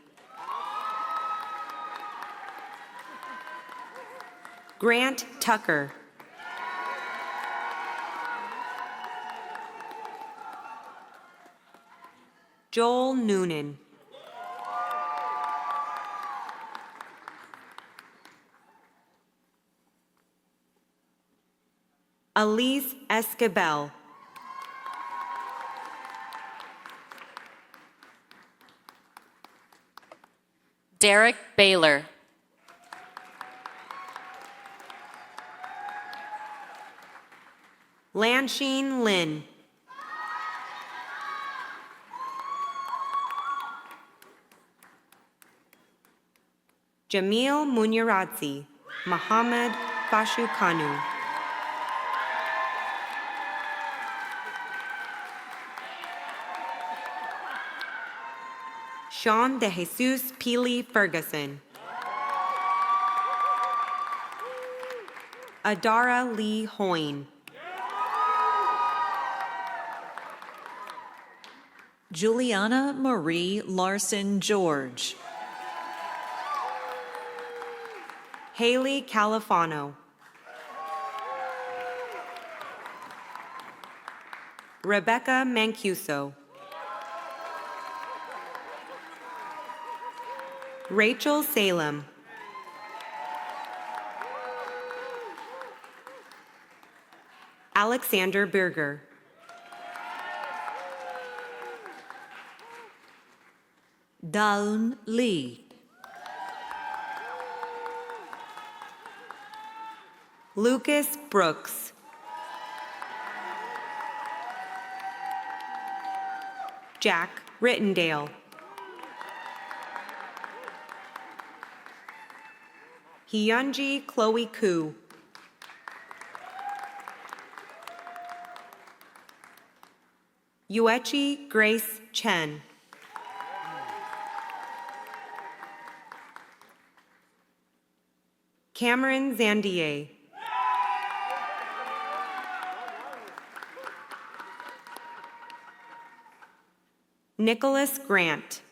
Grant Tucker. Joel Noonan. Elise Escabel. Derek Baylor. Lansheen Lin. Jamil Munyaradzi. Muhammad Fashukanu. Sean De Jesus Pili Ferguson. Adara Lee Hoyne. Juliana Marie Larson George. Haley Califano. Rebecca Mancuso. Rachel Salem. Alexander Berger. Daun Lee. Lucas Brooks. Jack Rittendale. Hyunji Chloe Koo. Yuechi Grace Chen. Cameron Zandier. Nicholas Grant.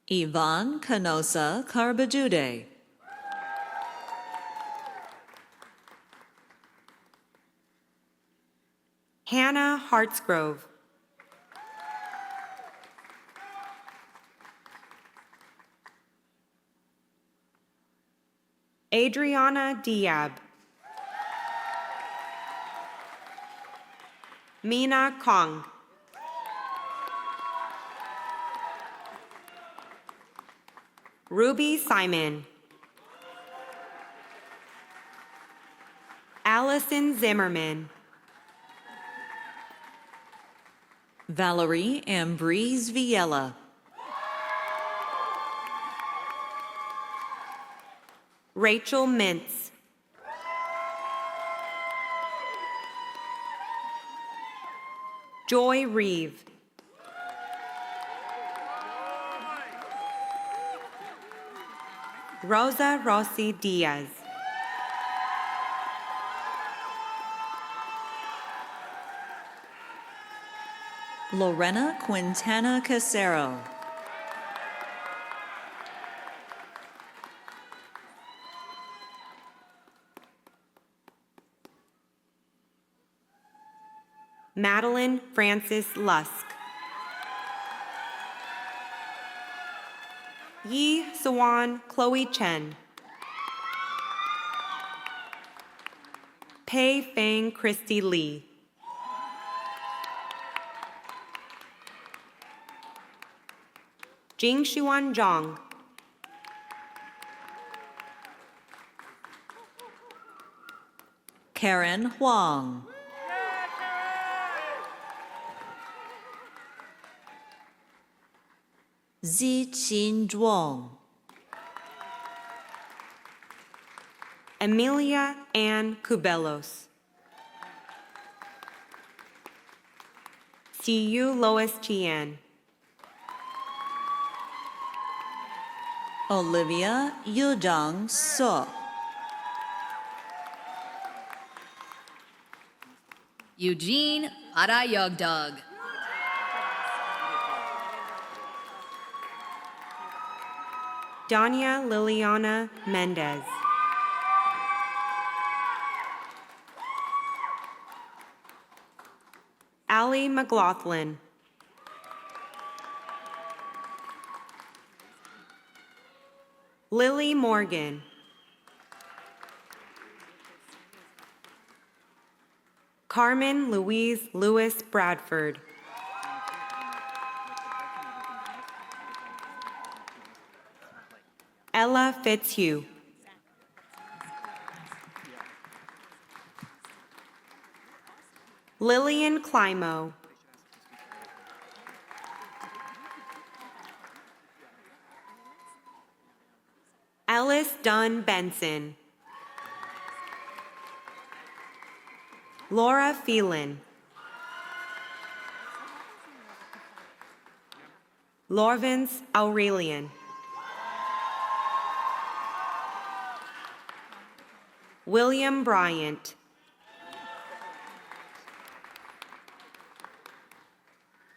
Yvonne Canosa Carbajude. Hannah Hartsgrove. Adriana Diab. Mina Kong. Ruby Simon. Allison Zimmerman. Valerie Ambrise Viella. Rachel Mintz. Joy Reeve. Rosa Rossi Diaz. Lorena Quintana Casero. Madeline Francis Lusk. Yi Sawan Chloe Chen. Pei Fang Christy Lee. Jingshuan Zhang. Karen Huang. Ziqin Zhuang. Emilia Ann Cubelos. Siyu Lois Chian. Olivia Yujang So. Eugene Parayogdog. Dania Liliana Mendez. Allie McLaughlin. Lily Morgan. Carmen Louise Lewis Bradford. Ella Fitzhugh. Lillian Climo. Ellis Dunn Benson. Laura Phelan. Lorvins Aurelian. William Bryant.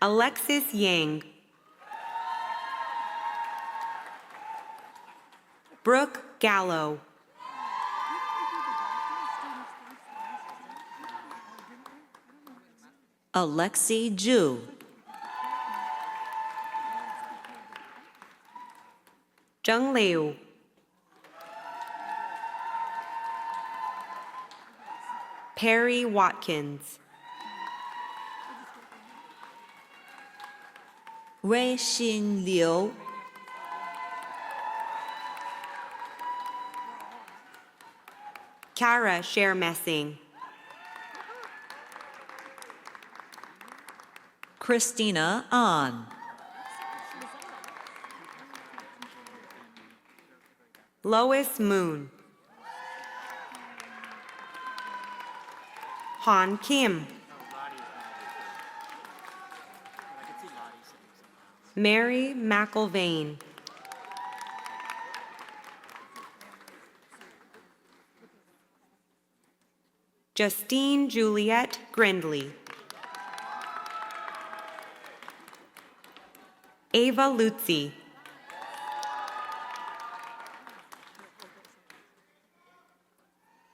Alexis Yang. Brooke Gallo. Alexi Ju. Zheng Liu. Perry Watkins. Ray Xin Liu. Kara Shermessing. Christina An. Lois Moon. Han Kim. Mary McIlvain. Justine Juliet Grindley. Ava Lutzi.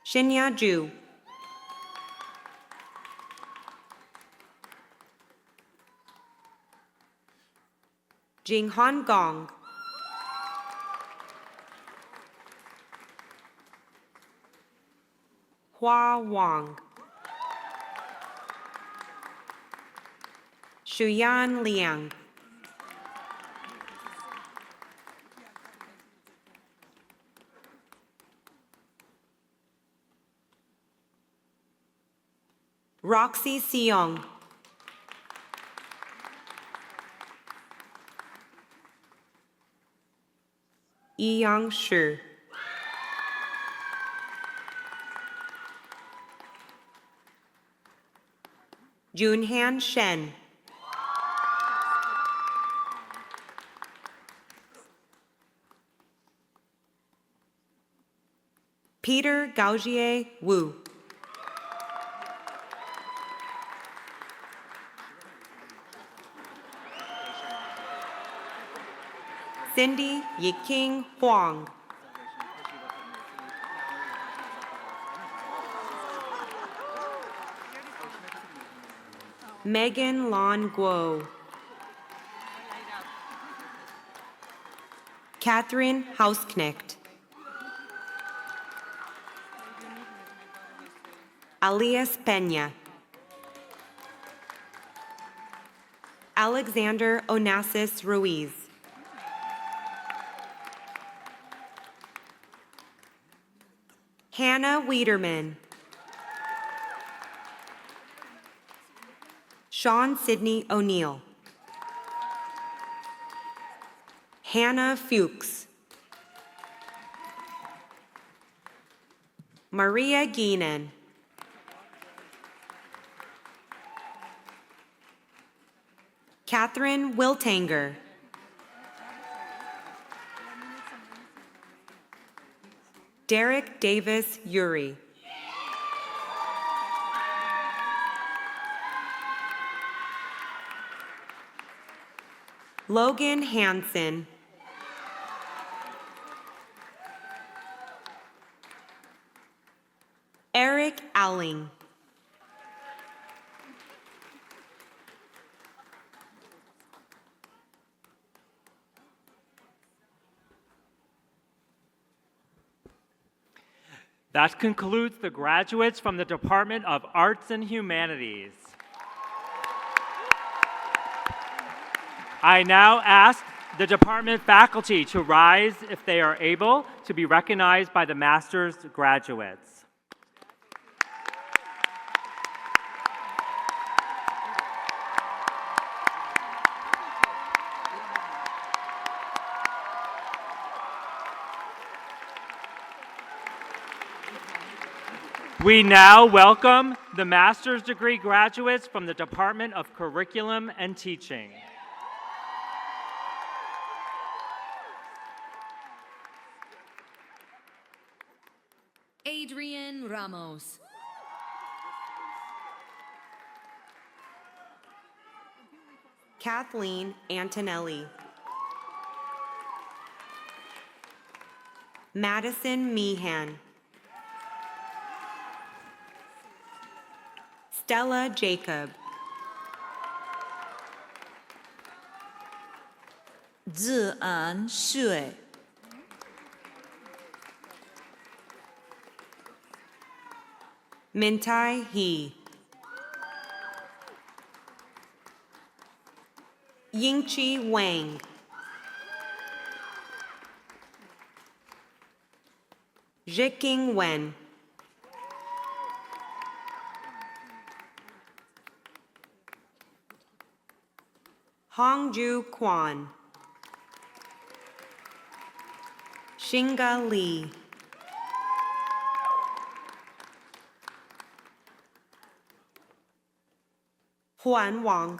Shinya Ju. Jinghan Gong. Hua Wang. Shuyan Liang. Roxy Seong. Yi-Yang Shu. Junhan Shen. Peter Gaugier Wu. Cindy Yiking Huang. Megan Lon Guo. Catherine Hausknecht. Alias Peña. Alexander Onassis Ruiz. Hannah Wiederman. Sean Sidney O'Neill. Hannah Fuchs. Maria Geenan. Catherine Wiltanger. Derek Davis Uri. Logan Hansen. Eric Alling. That concludes the graduates from the Department of Arts and Humanities. I now ask the department faculty to rise if they are able to be recognized by the master's graduates. We now welcome the master's degree graduates from the Department of Curriculum and Teaching. Adrian Ramos. Kathleen Antonelli. Madison Meehan. Stella Jacob. Zi'an Shui. Mintai He. Yingqi Wang. Zhiqing Wen. Hongju Quan. Xinga Li. Huan Wang.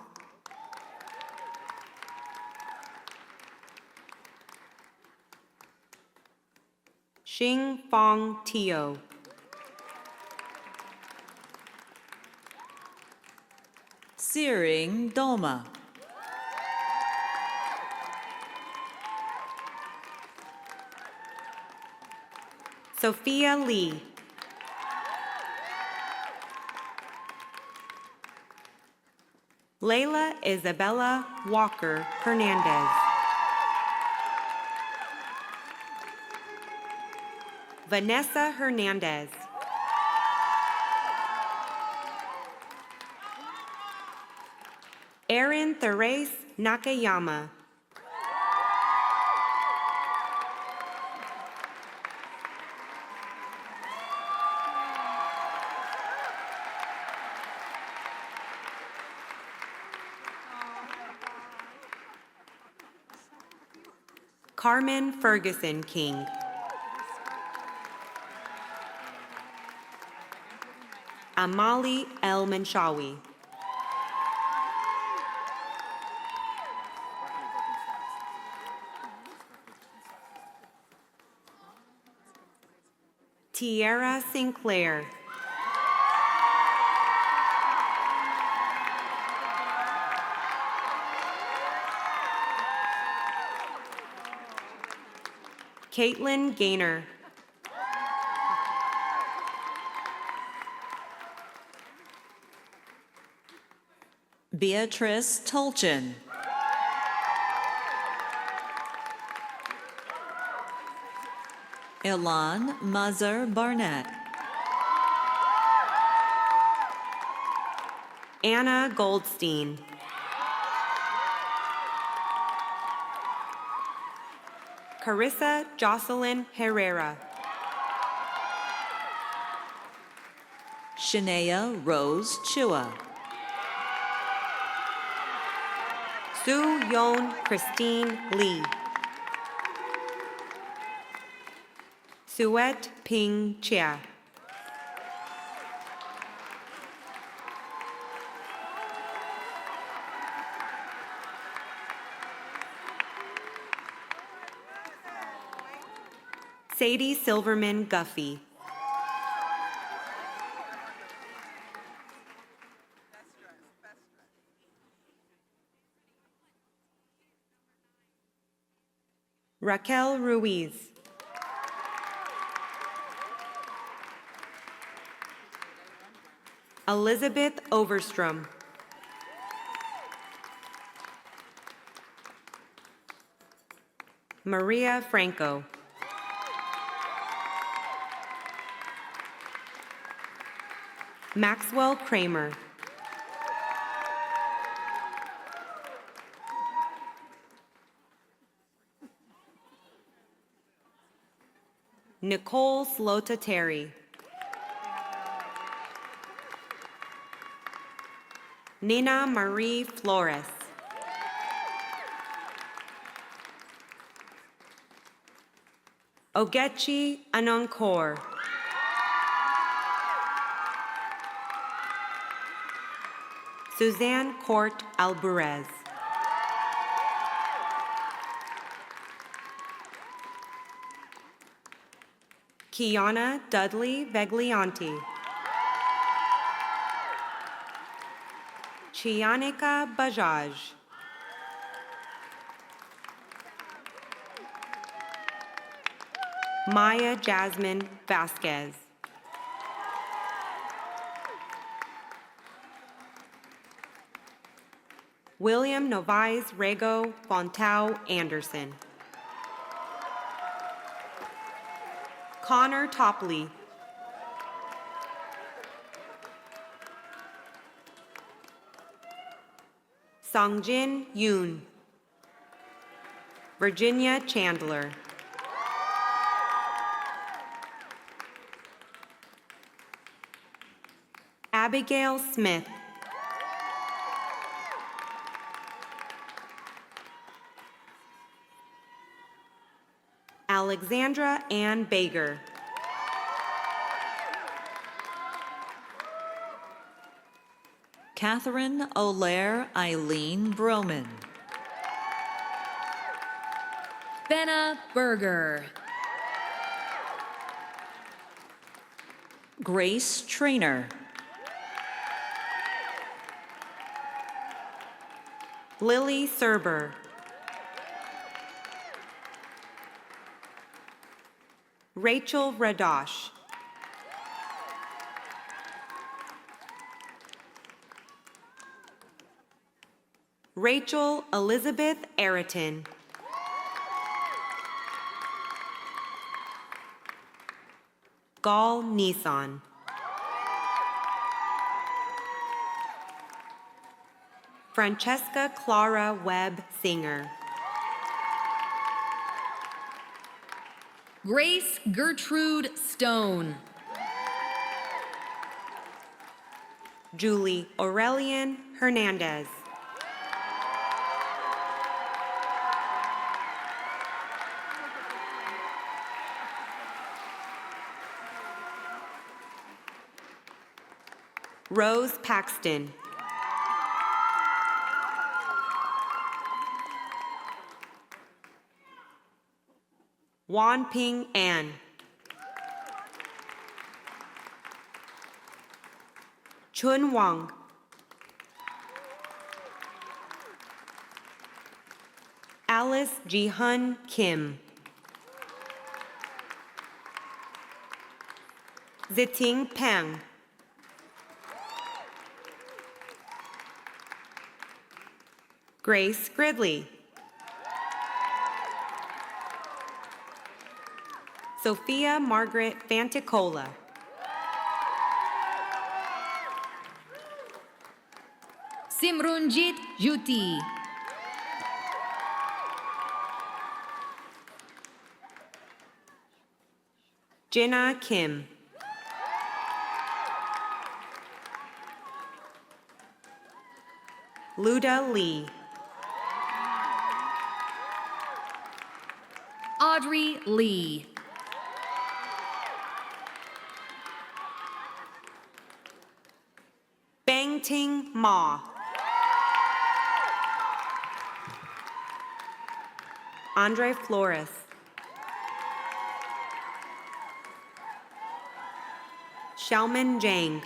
Xing Fong Tio. Siring Doma. Sophia Lee. Layla Isabella Walker Hernandez. Vanessa Hernandez. Erin Therese Nakayama. Carmen Ferguson King. Amali El Manshawi. Tierra Sinclair. Caitlin Gaynor. Beatrice Tolchin. Ilan Mazar Barnett. Anna Goldstein. Carissa Jocelyn Herrera. Shania Rose Chua. Su Yon Christine Lee. Suet Ping Chia. Sadie Silverman Guffey. Raquel Ruiz. Elizabeth Overstrom. Maria Franco. Maxwell Kramer. Nicole Slota Terry. Nina Marie Flores. Ogechi Anonkor. Suzanne Court Alvarez. Kiana Dudley Veglianti. Chianika Bajaj. Maya Jasmine Vasquez. William Novaes Rego Fontau Anderson. Connor Topley. Songjin Yoon. Virginia Chandler. Abigail Smith. Alexandra Ann Bager. Catherine Olaire Eileen Broman. Benna Berger. Grace Trainer. Lily Serber. Rachel Radosh. Rachel Elizabeth Ayrton. Gal Nissan. Francesca Clara Webb Singer. Grace Gertrude Stone. Julie Aurelian Hernandez. Rose Paxton. Wan Ping An. Chun Wang. Alice Jihan Kim. Ziting Peng. Grace Gridley. Sophia Margaret Fanticola. Simrunjit Juti. Jenna Kim. Luda Lee. Audrey Lee. Bang Ting Ma. Andre Flores. Xiaomen Zhang.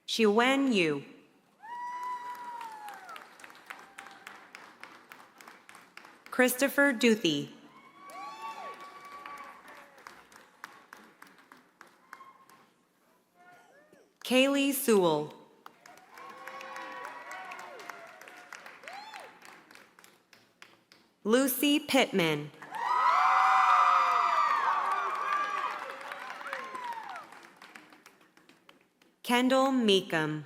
Xiwen Yu. Christopher Duthie. Kaylee Sewell. Lucy Pittman. Kendall Meekum.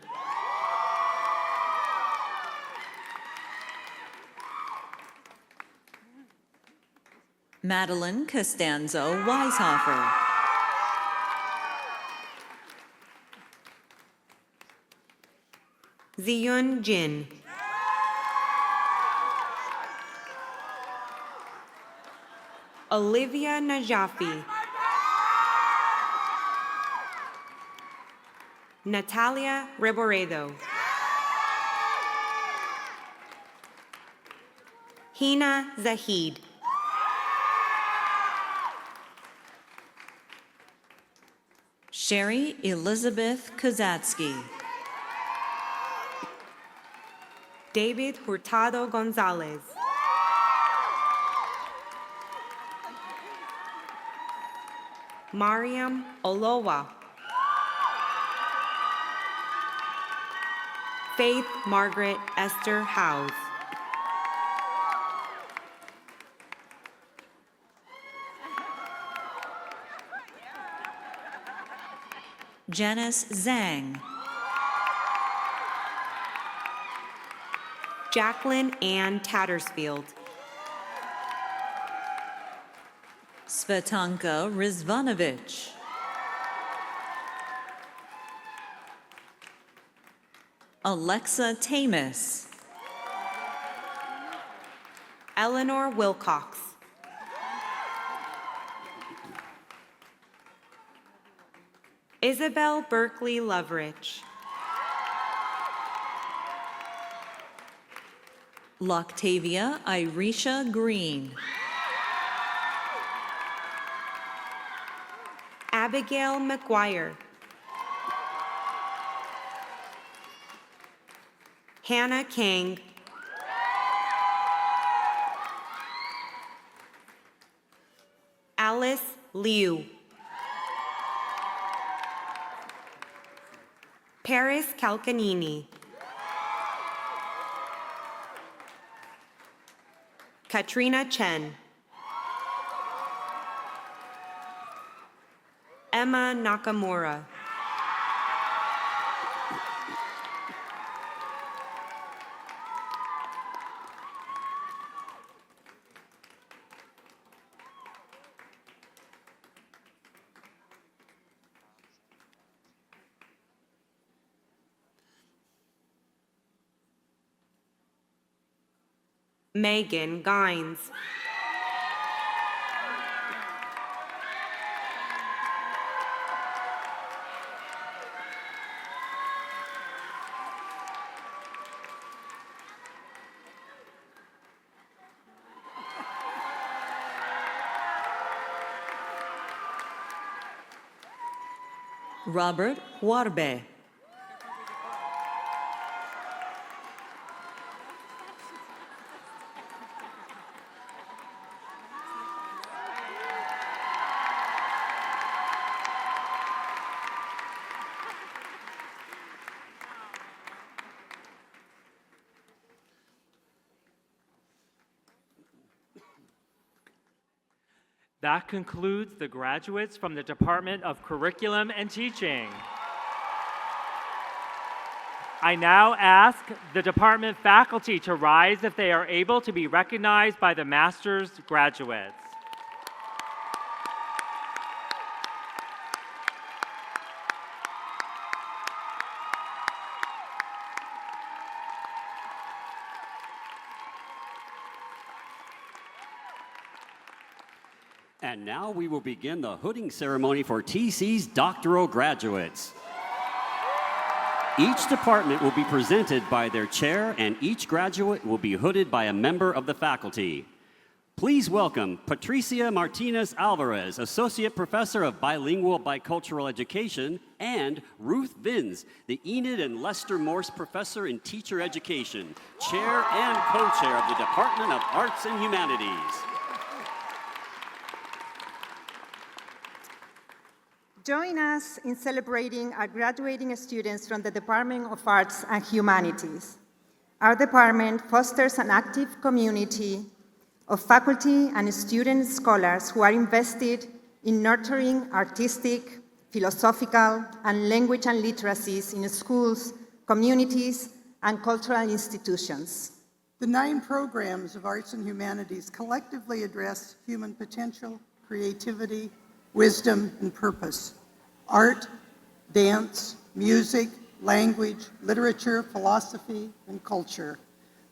Madeline Costanzo Weishofer. Ziyun Jin. Olivia Najafi. Natalia Reboredo. Hina Zahid. Sherry Elizabeth Kozatsky. David Hurtado Gonzalez. Mariam Olowa. Faith Margaret Esther Howes. Janice Zhang. Jacqueline Ann Tattersfield. Svetanka Rizvanovich. Alexa Tamis. Eleanor Wilcox. Isabel Berkeley Lovrich. Loctavia Irisha Green. Abigail McGuire. Hannah Kang. Alice Liu. Paris Calcanini. Katrina Chen. Emma Nakamura. Megan Gines. Robert Warbe. That concludes the graduates from the Department of Curriculum and Teaching. I now ask the department faculty to rise if they are able to be recognized by the master's graduates. And now we will begin the hooding ceremony for TC's doctoral graduates. Each department will be presented by their chair, and each graduate will be hooded by a member of the faculty. Please welcome Patricia Martinez Alvarez, Associate Professor of Bilingual Bicultural Education, and Ruth Vins, the Enid and Lester Morse Professor in Teacher Education, Chair and Co-Chair of the Department of Arts and Humanities. Join us in celebrating our graduating students from the Department of Arts and Humanities. Our department fosters an active community of faculty and student scholars who are invested in nurturing artistic, philosophical, and language and literacies in schools, communities, and cultural institutions. The 9 programs of Arts and Humanities collectively address human potential, creativity, wisdom, and purpose. Art, dance, music, language, literature, philosophy, and culture.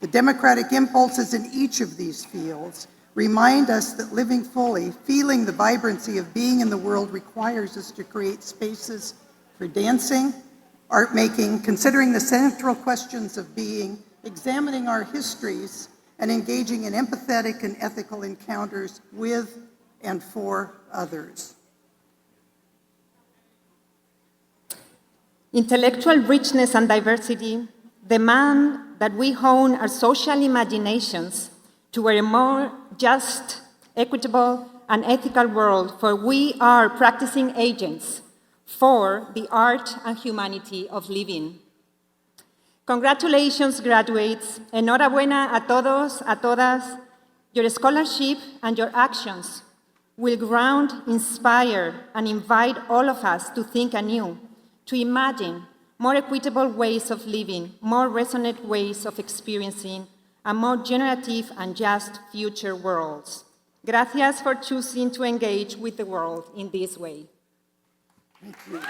The democratic impulses in each of these fields remind us that living fully, feeling the vibrancy of being in the world requires us to create spaces for dancing, art making, considering the central questions of being, examining our histories, and engaging in empathetic and ethical encounters with and for others. Intellectual richness and diversity demand that we hone our social imaginations toward a more just, equitable, and ethical world, for we are practicing agents for the art and humanity of living. Congratulations, graduates. Enhorabuena a todos, a todas. Your scholarship and your actions will ground, inspire, and invite all of us to think anew, to imagine more equitable ways of living, more resonant ways of experiencing, and more generative and just future worlds. Gracias for choosing to engage with the world in this way. Thank you.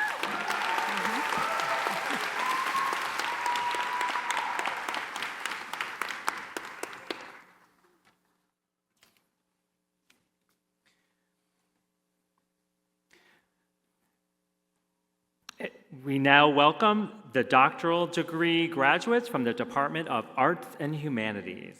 We now welcome the doctoral degree graduates from the Department of Arts and Humanities.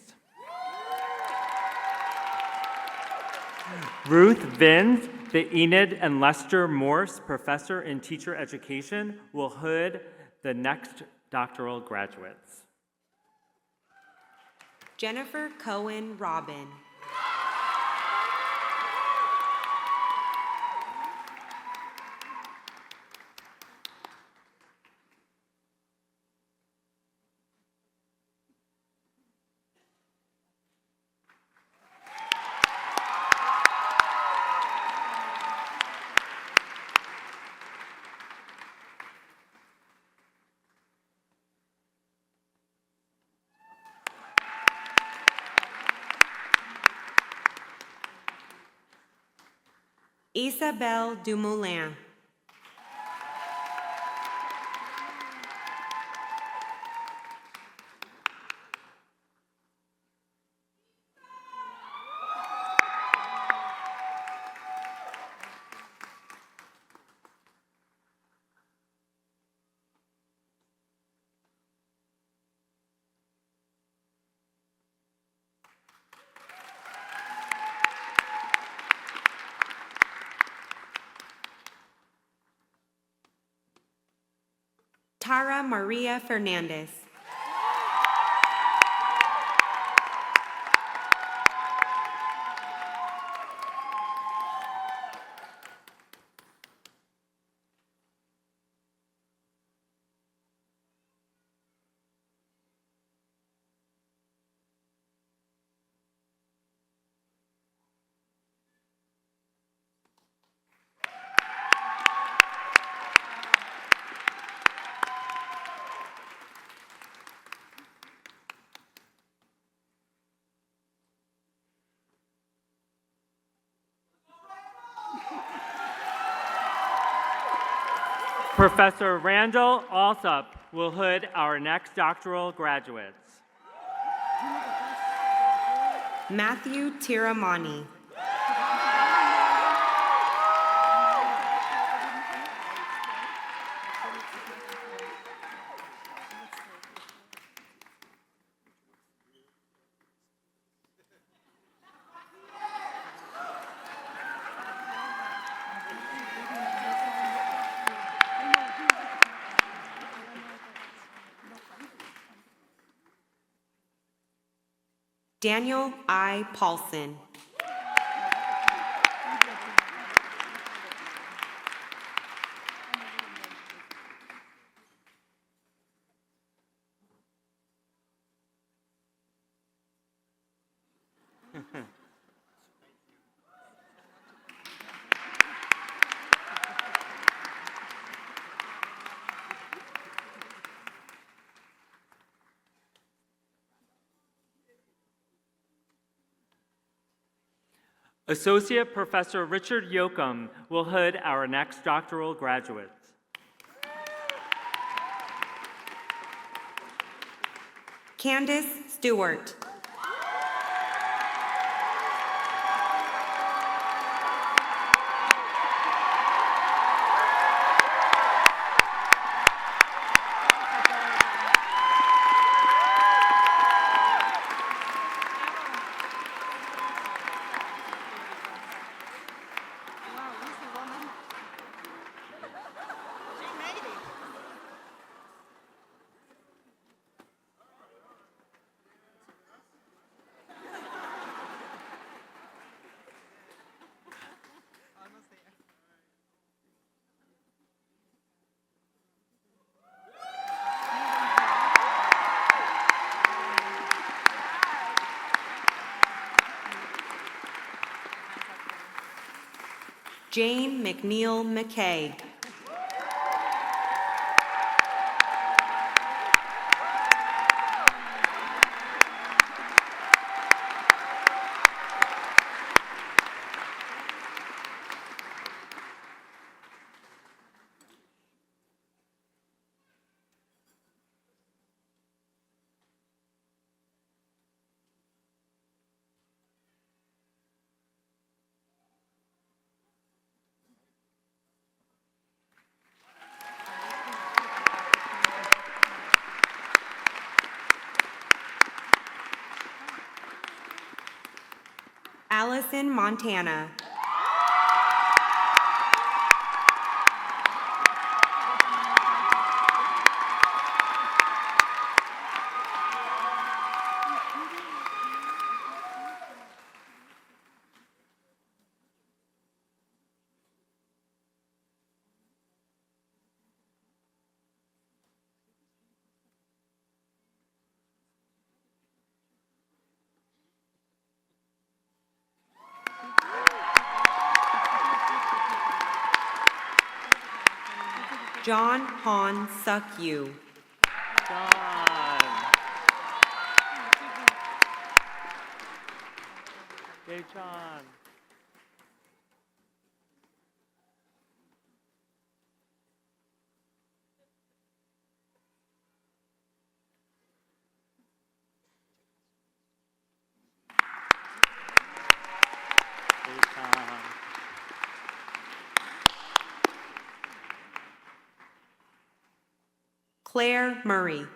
Ruth Vins, the Enid and Lester Morse Professor in Teacher Education, will hood the next doctoral graduates. Jennifer Cohen Robin. Isabelle Dumoulin. Tara Maria Fernandez. Professor Randall Alsup will hood our next doctoral graduates. Matthew Tiramani. Daniel I. Paulson. Associate Professor Richard Yoakum will hood our next doctoral graduates. Candace Stewart. Jane McNeil McKay. Allison Montana. John Han Suk Yu. John. Hey, John. Hey, John. Claire Murray.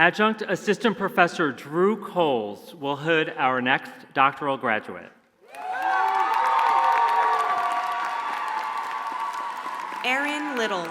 Adjunct Assistant Professor Drew Coles will hood our next doctoral graduate. Erin Little.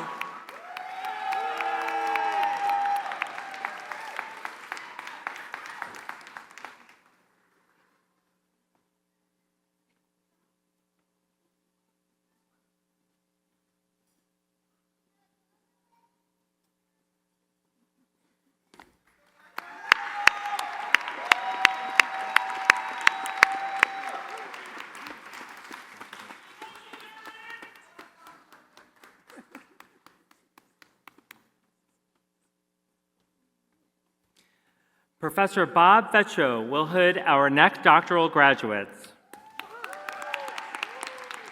Professor Bob Fetcho will hood our next doctoral graduates.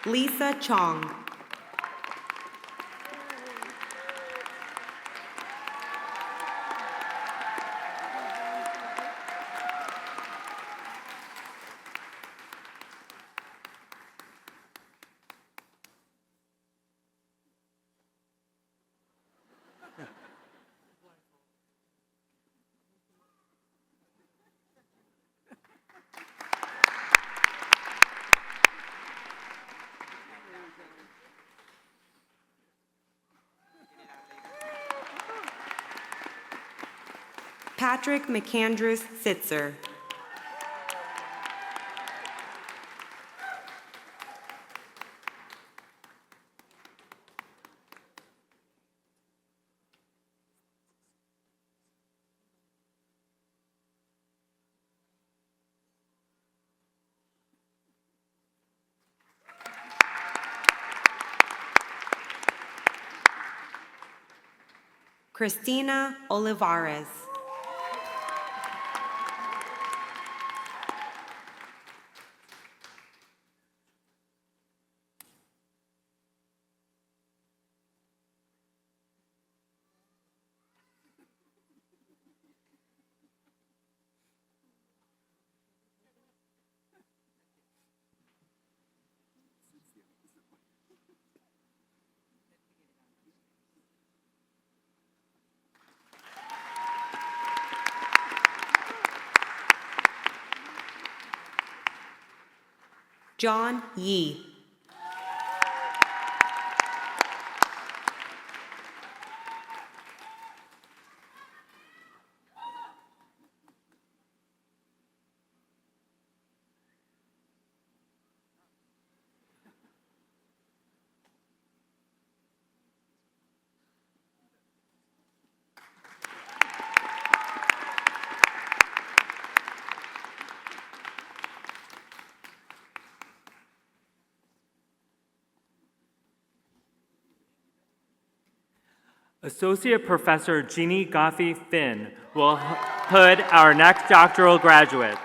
Lisa Chong. Patrick McAndrews Sitzer. Christina Olivares. John Yee. Associate Professor Jeannie Goffey Finn will hood our next doctoral graduate.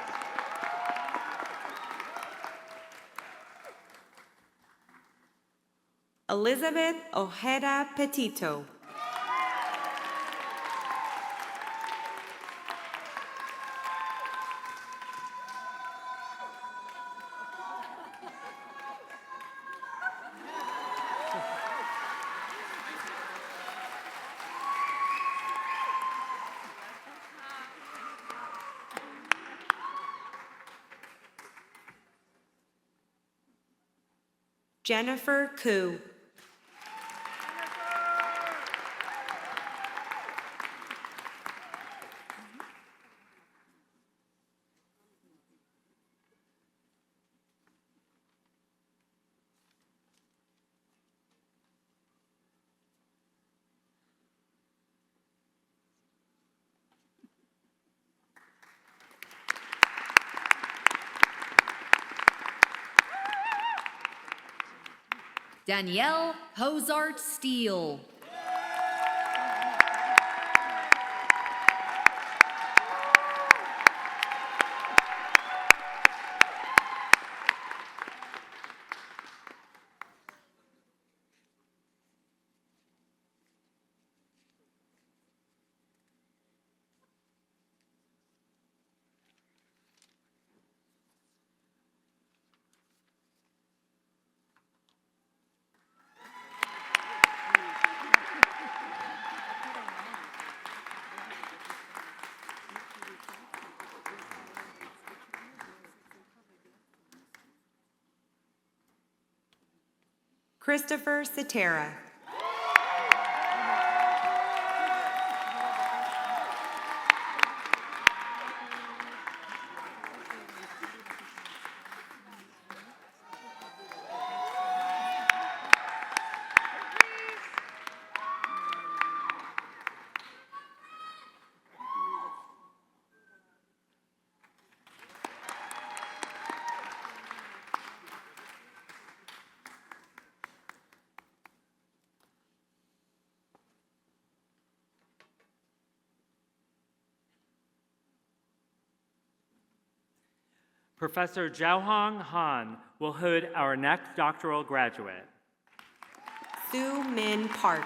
Elizabeth Ojeda Petito. Jennifer Koo. Danielle Hozart Steele. Christopher Cetera. Professor Jiaohong Han will hood our next doctoral graduate. Sue Min Park.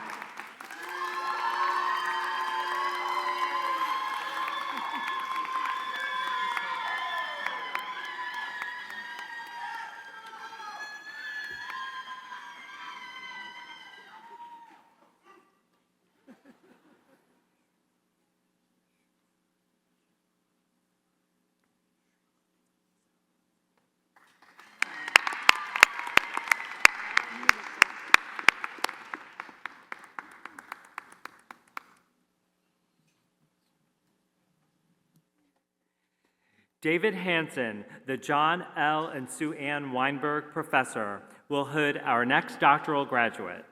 David Hansen, the John L. and Sue Ann Weinberg Professor, will hood our next doctoral graduate.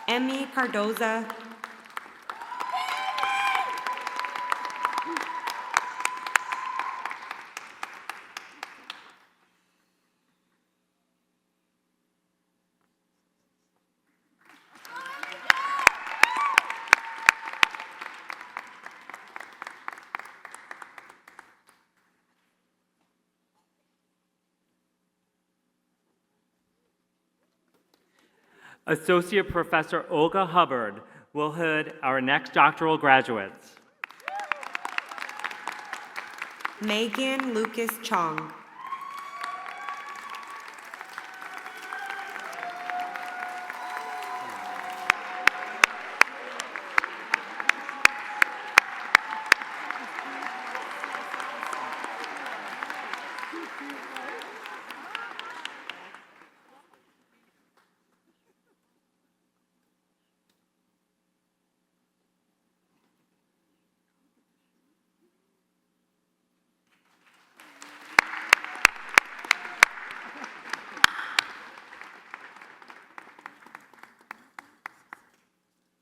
Emmy Cardoza. Associate Professor Olga Hubbard will hood our next doctoral graduates. Megan Lucas Chong.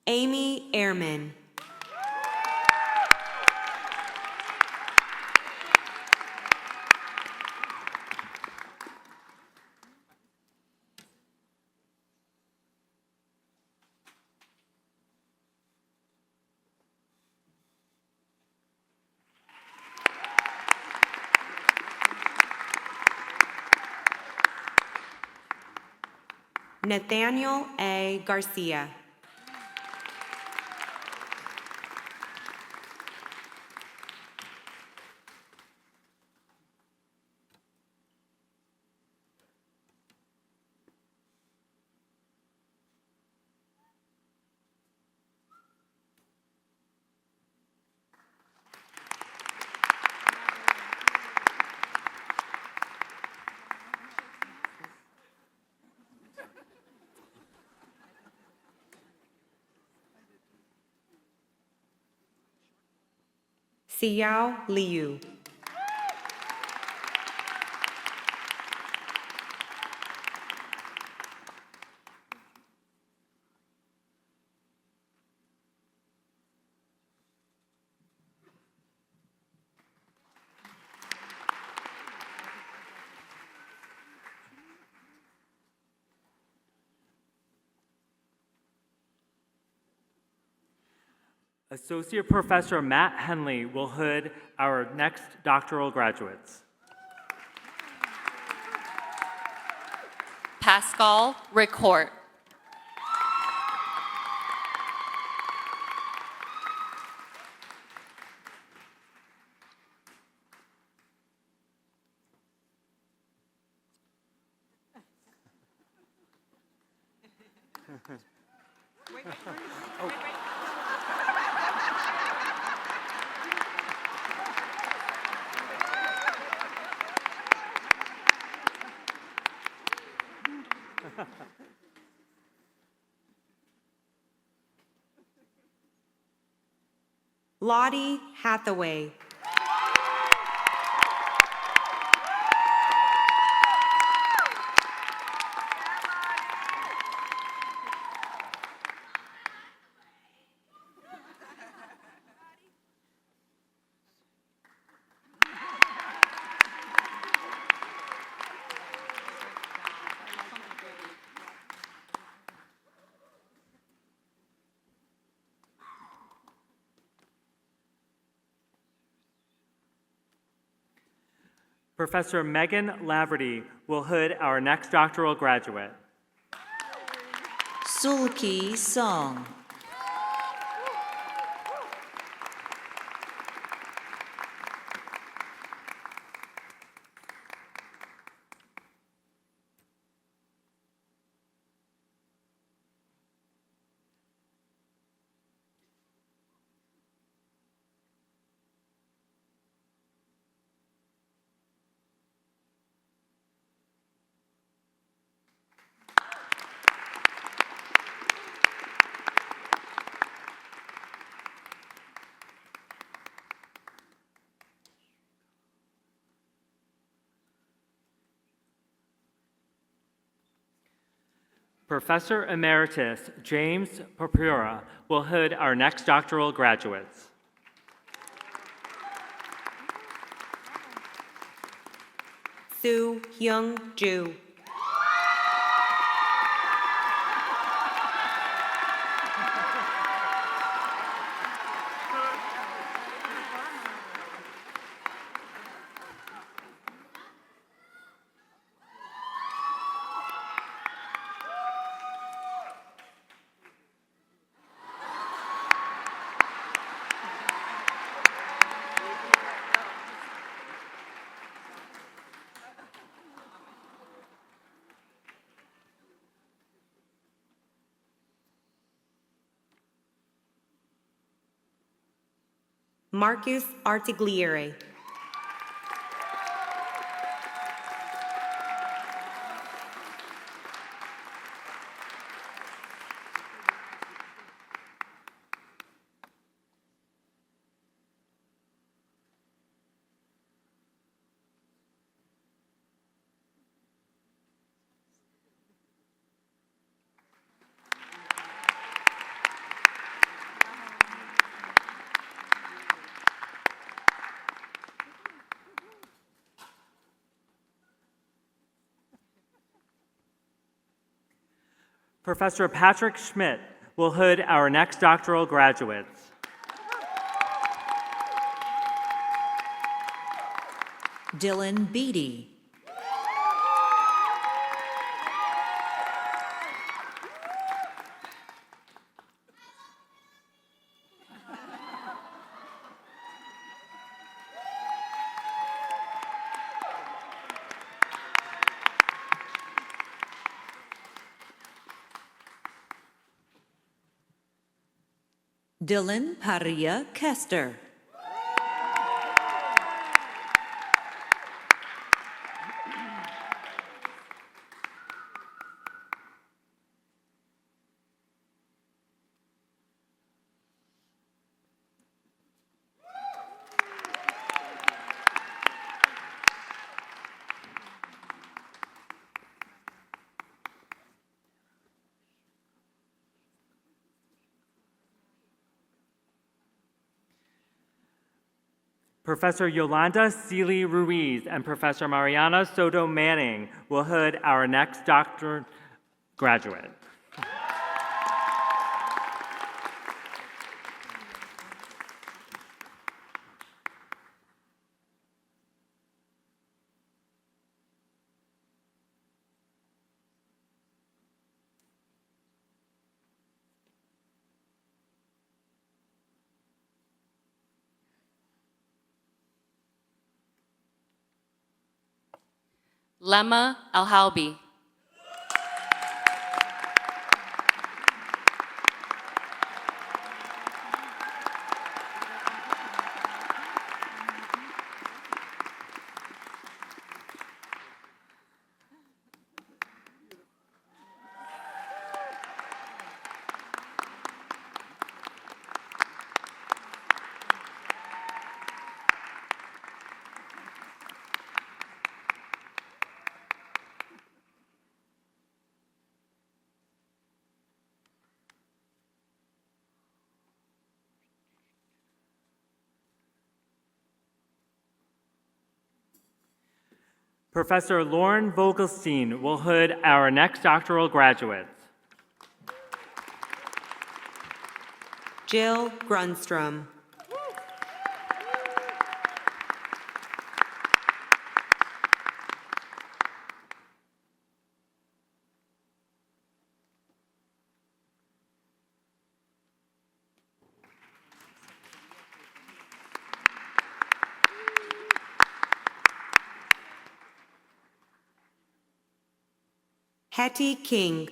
Amy Ehrman. Nathaniel A. Garcia. Xiao Liu. Associate Professor Matt Henley will hood our next doctoral graduates. Pascal Ricourt. Lottie Hathaway. Professor Megan Laverty will hood our next doctoral graduate. Sulki Song. Professor Emeritus James Purpura will hood our next doctoral graduates. Soo Hyung Joo. Marcus Artigliere. Professor Patrick Schmidt will hood our next doctoral graduates. Dylan Beatty. Dylan Parilla Kester. Professor Yolanda Seeley Ruiz and Professor Mariana Soto Manning will hood our next doctoral graduate. Lemma Alhalbi. Professor Lauren Vogelstein will hood our next doctoral graduates. Jill Grunstrom. Hattie King.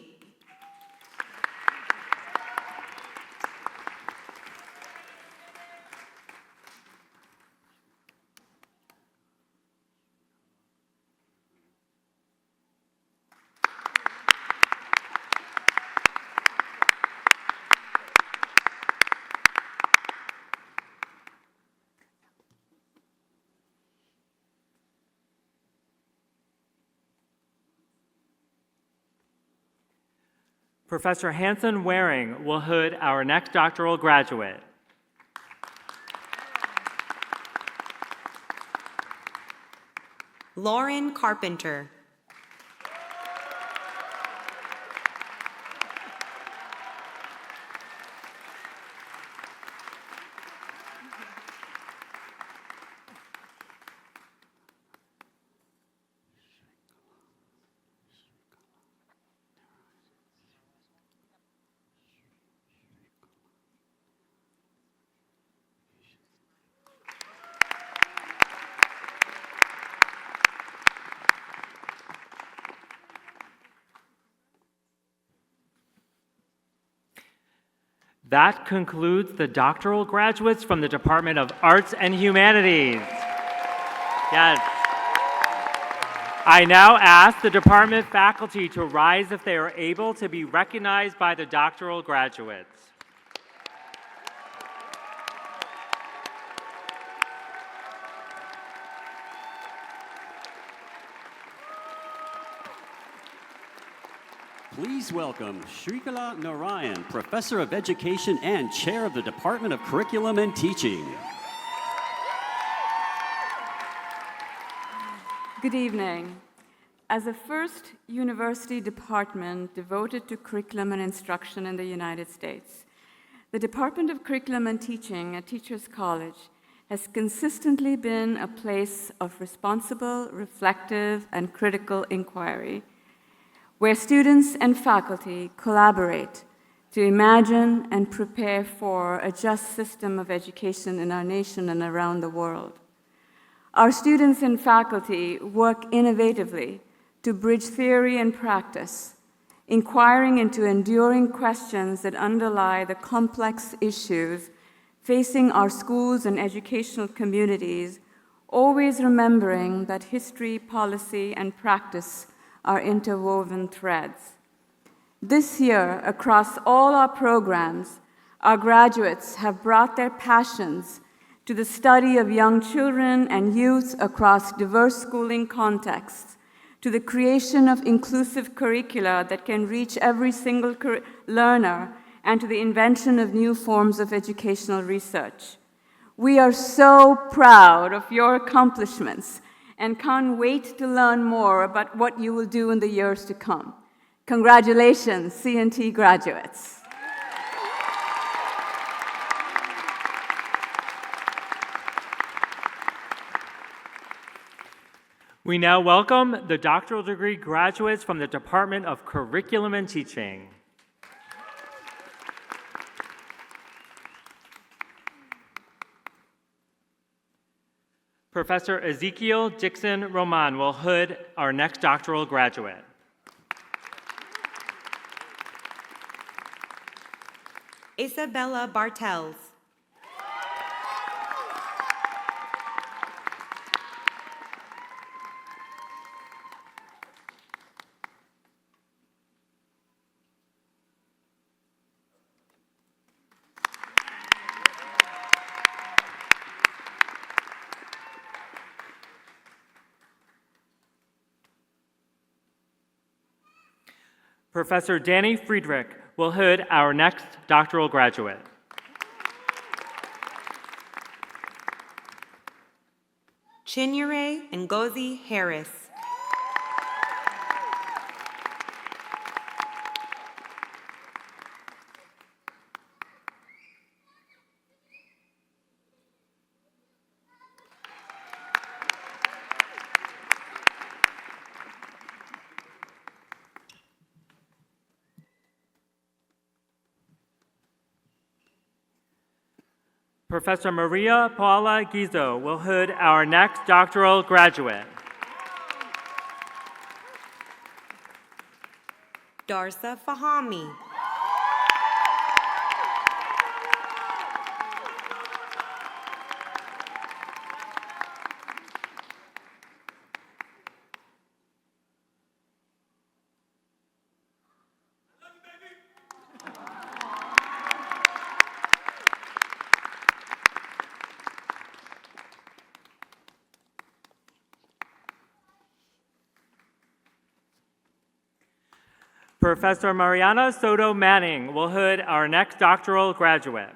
Professor Hanson Waring will hood our next doctoral graduate. Lauren Carpenter. That concludes the doctoral graduates from the Department of Arts and Humanities. Yes. I now ask the department faculty to rise if they are able to be recognized by the doctoral graduates. Please welcome Shrikala Narayan, Professor of Education and Chair of the Department of Curriculum and Teaching. Good evening. As the first university department devoted to curriculum and instruction in the United States, the Department of Curriculum and Teaching at Teachers College has consistently been a place of responsible, reflective, and critical inquiry, where students and faculty collaborate to imagine and prepare for a just system of education in our nation and around the world. Our students and faculty work innovatively to bridge theory and practice, inquiring into enduring questions that underlie the complex issues facing our schools and educational communities, always remembering that history, policy, and practice are interwoven threads. This year, across all our programs, our graduates have brought their passions to the study of young children and youth across diverse schooling contexts, to the creation of inclusive curricula that can reach every single learner, and to the invention of new forms of educational research. We are so proud of your accomplishments and can't wait to learn more about what you will do in the years to come. Congratulations, C&T graduates. We now welcome the doctoral degree graduates from the Department of Curriculum and Teaching. Professor Ezekiel Dixon Roman will hood our next doctoral graduate. Isabella Bartels. Professor Danny Friedrich will hood our next doctoral graduate. Chinyere Ngozi Harris. Professor Maria Paula Gizzo will hood our next doctoral graduate. Darsa Fahami. Professor Mariana Soto Manning will hood our next doctoral graduate.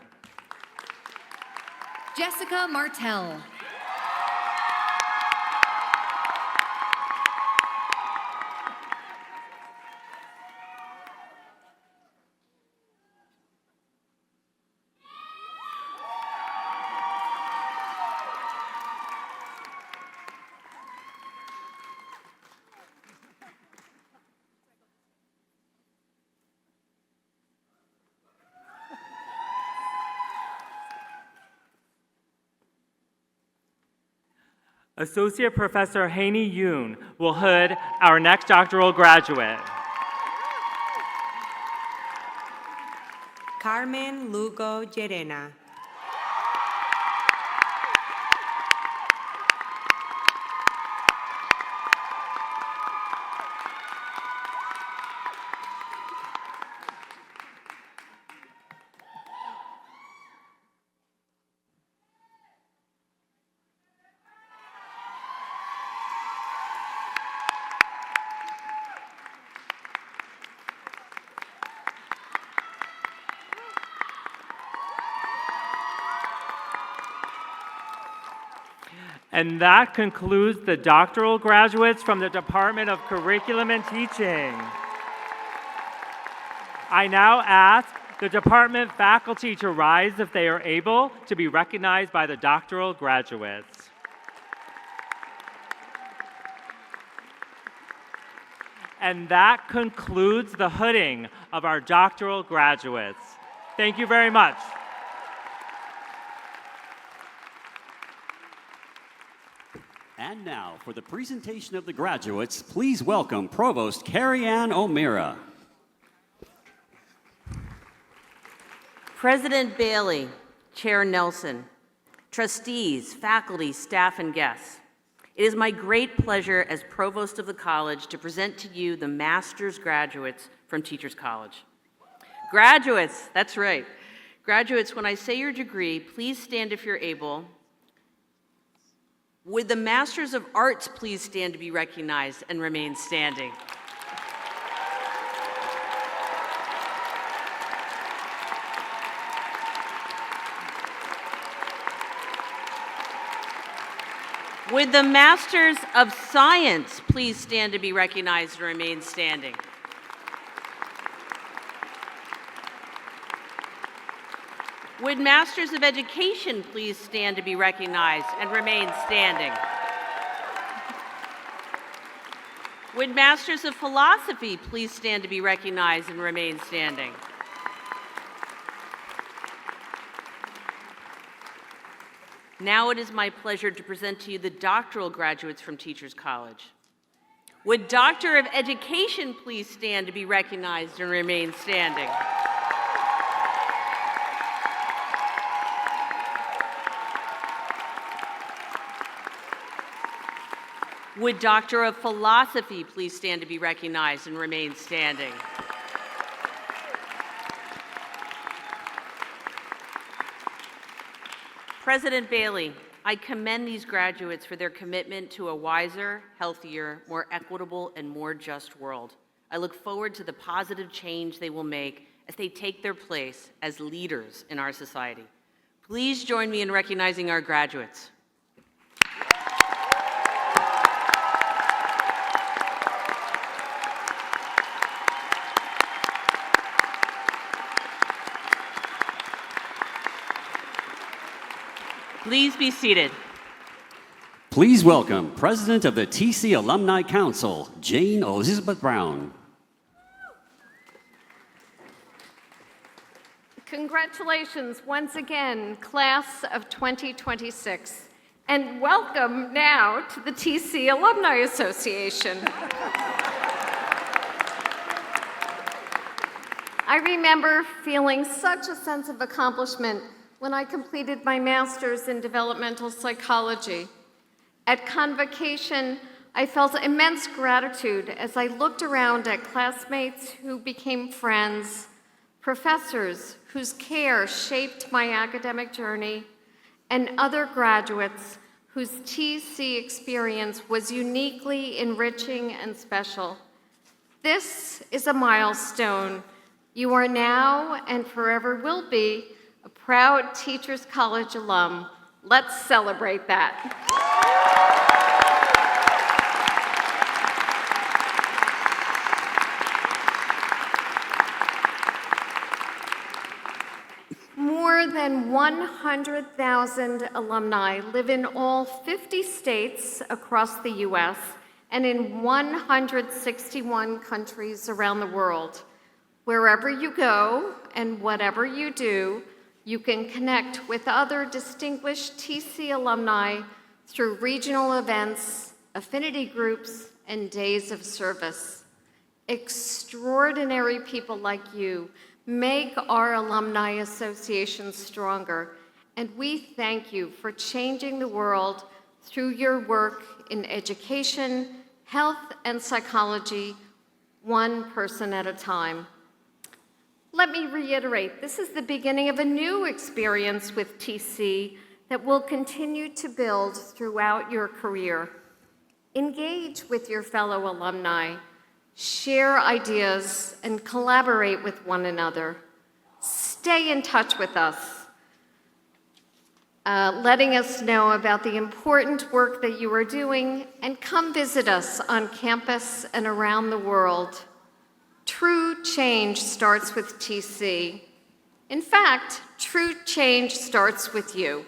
Jessica Martell. Associate Professor Haney Yoon will hood our next doctoral graduate. Carmen Lugo Llerena. And that concludes the doctoral graduates from the Department of Curriculum and Teaching. I now ask the department faculty to rise if they are able to be recognized by the doctoral graduates. And that concludes the hooding of our doctoral graduates. Thank you very much. And now, for the presentation of the graduates, please welcome Provost Carrie Ann O'Meara. President Bailey, Chair Nelson, trustees, faculty, staff, and guests, it is my great pleasure as Provost of the College to present to you the Master's graduates from Teachers College. Graduates, that's right. Graduates, when I say your degree, please stand if you're able. Would the Masters of Arts please stand to be recognized and remain standing? Would the Masters of Science please stand to be recognized and remain standing? Would Masters of Education please stand to be recognized and remain standing? Would Masters of Philosophy please stand to be recognized and remain standing? Now it is my pleasure to present to you the doctoral graduates from Teachers College. Would Doctor of Education please stand to be recognized and remain standing? Would Doctor of Philosophy please stand to be recognized and remain standing? President Bailey, I commend these graduates for their commitment to a wiser, healthier, more equitable, and more just world. I look forward to the positive change they will make as they take their place as leaders in our society. Please join me in recognizing our graduates. Please be seated. Please welcome President of the TC Alumni Council, Jane Elizabeth Brown. Congratulations once again, class of 2026, and welcome now to the TC Alumni Association. I remember feeling such a sense of accomplishment when I completed my master's in developmental psychology. At convocation, I felt immense gratitude as I looked around at classmates who became friends, professors whose care shaped my academic journey, and other graduates whose TC experience was uniquely enriching and special. This is a milestone. You are now and forever will be a proud Teachers College alum. Let's celebrate that. More than 100,000 alumni live in all 50 states across the U.S. and in 161 countries around the world. Wherever you go and whatever you do, you can connect with other distinguished TC alumni through regional events, affinity groups, and days of service. Extraordinary people like you make our Alumni Association stronger, and we thank you for changing the world through your work in education, health, and psychology, one person at a time. Let me reiterate, this is the beginning of a new experience with TC that will continue to build throughout your career. Engage with your fellow alumni, share ideas, and collaborate with one another. Stay in touch with us, letting us know about the important work that you are doing, and come visit us on campus and around the world. True change starts with TC. In fact, true change starts with you.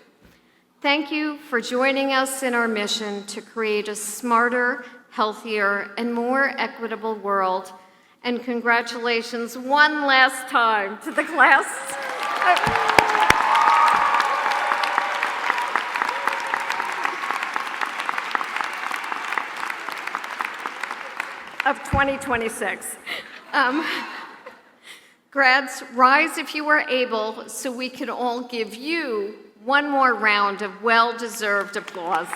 Thank you for joining us in our mission to create a smarter, healthier, and more equitable world. And congratulations one last time to the class. Of 2026. Grads, rise if you are able so we can all give you one more round of well-deserved applause.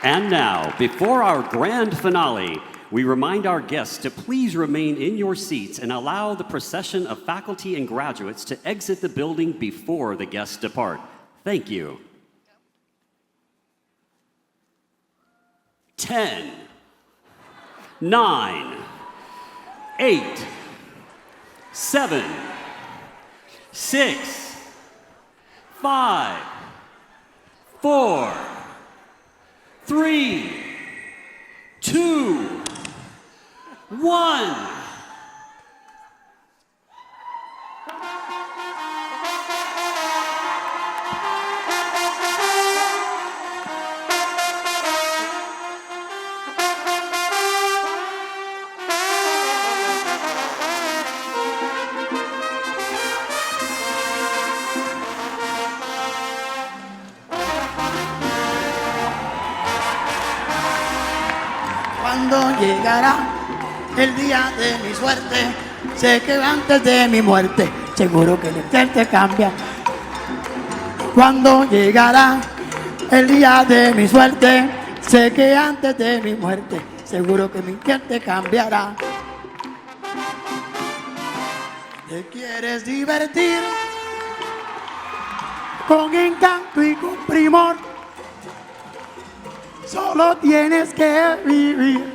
And now, before our grand finale, we remind our guests to please remain in your seats and allow the procession of faculty and graduates to exit the building before the guests depart. Thank you. 10, 9, 8, 7, 6, 5, 4, 3, 2, 1. Cuando llegará el día de mi suerte, sé que antes de mi muerte, seguro que mi gente cambia. Cuando llegará el día de mi suerte, sé que antes de mi muerte, seguro que mi gente cambiará. ¿Te quieres divertir? Con encanto y con primor, solo tienes que vivir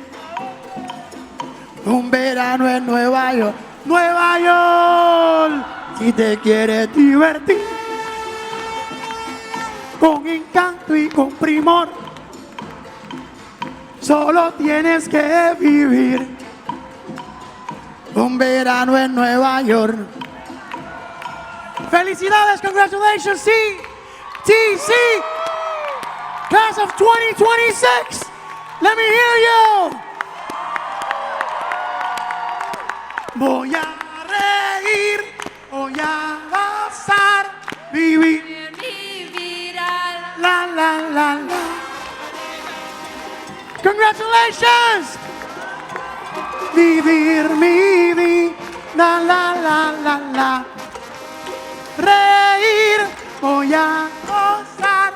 un verano en Nueva York, Nueva York. Si te quieres divertir con encanto y con primor, solo tienes que vivir un verano en Nueva York. Felicidades, congratulations, TC, class of 2026. Let me hear you. Voy a reír, voy a gozar, vivir, la la la la. Congratulations. Vivir mi vida, la la la la la. Reír, voy a gozar,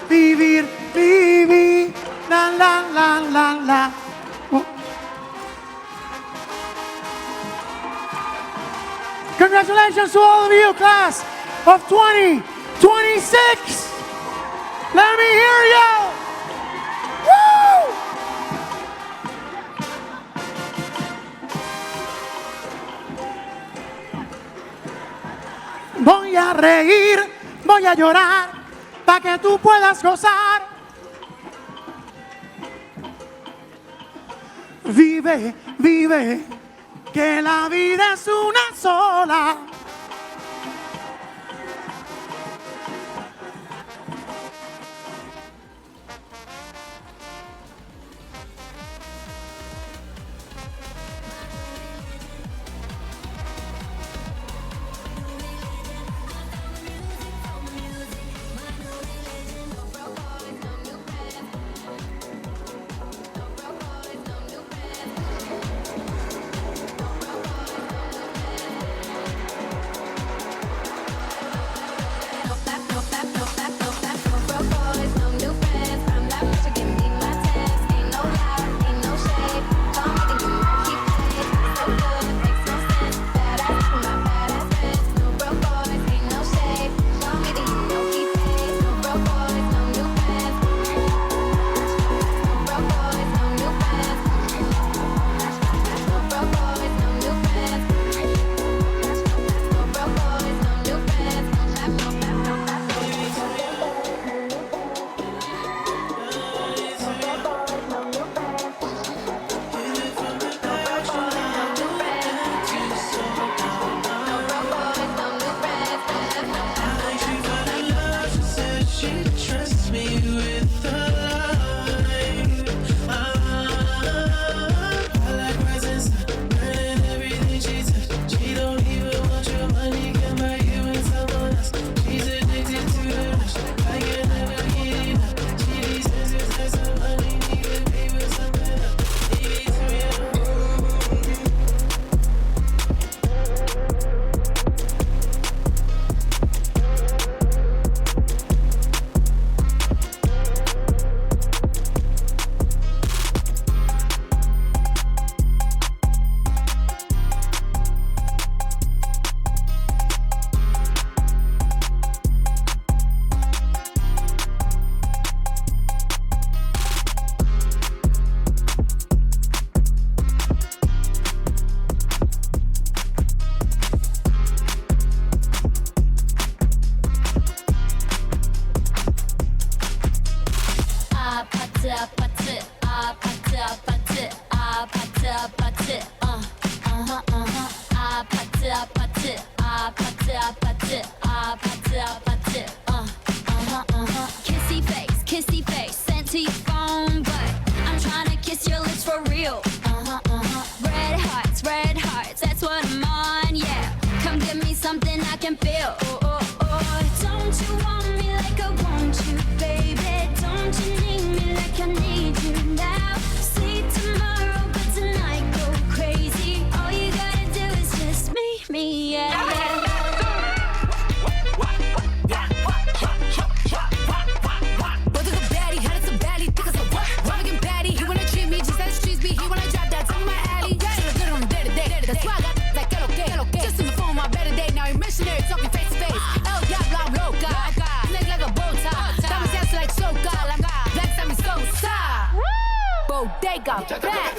vivir, vivir, la la la la la. Congratulations to all of you, class of 2026. Let me hear you. Woo! Voy a reír, voy a llorar, para que tú puedas gozar. Vive, vive, que la vida es una sola. Kissy face, sent to your phone, but I'm trying to kiss your lips for real. Red hearts, that's what I'm on, yeah. Come give me something I can feel. Don't you want me like I want you, baby? Don't you need me like I need you now? See tomorrow, but tonight go crazy. All you gotta do is just meet me, yeah. Bodega, back.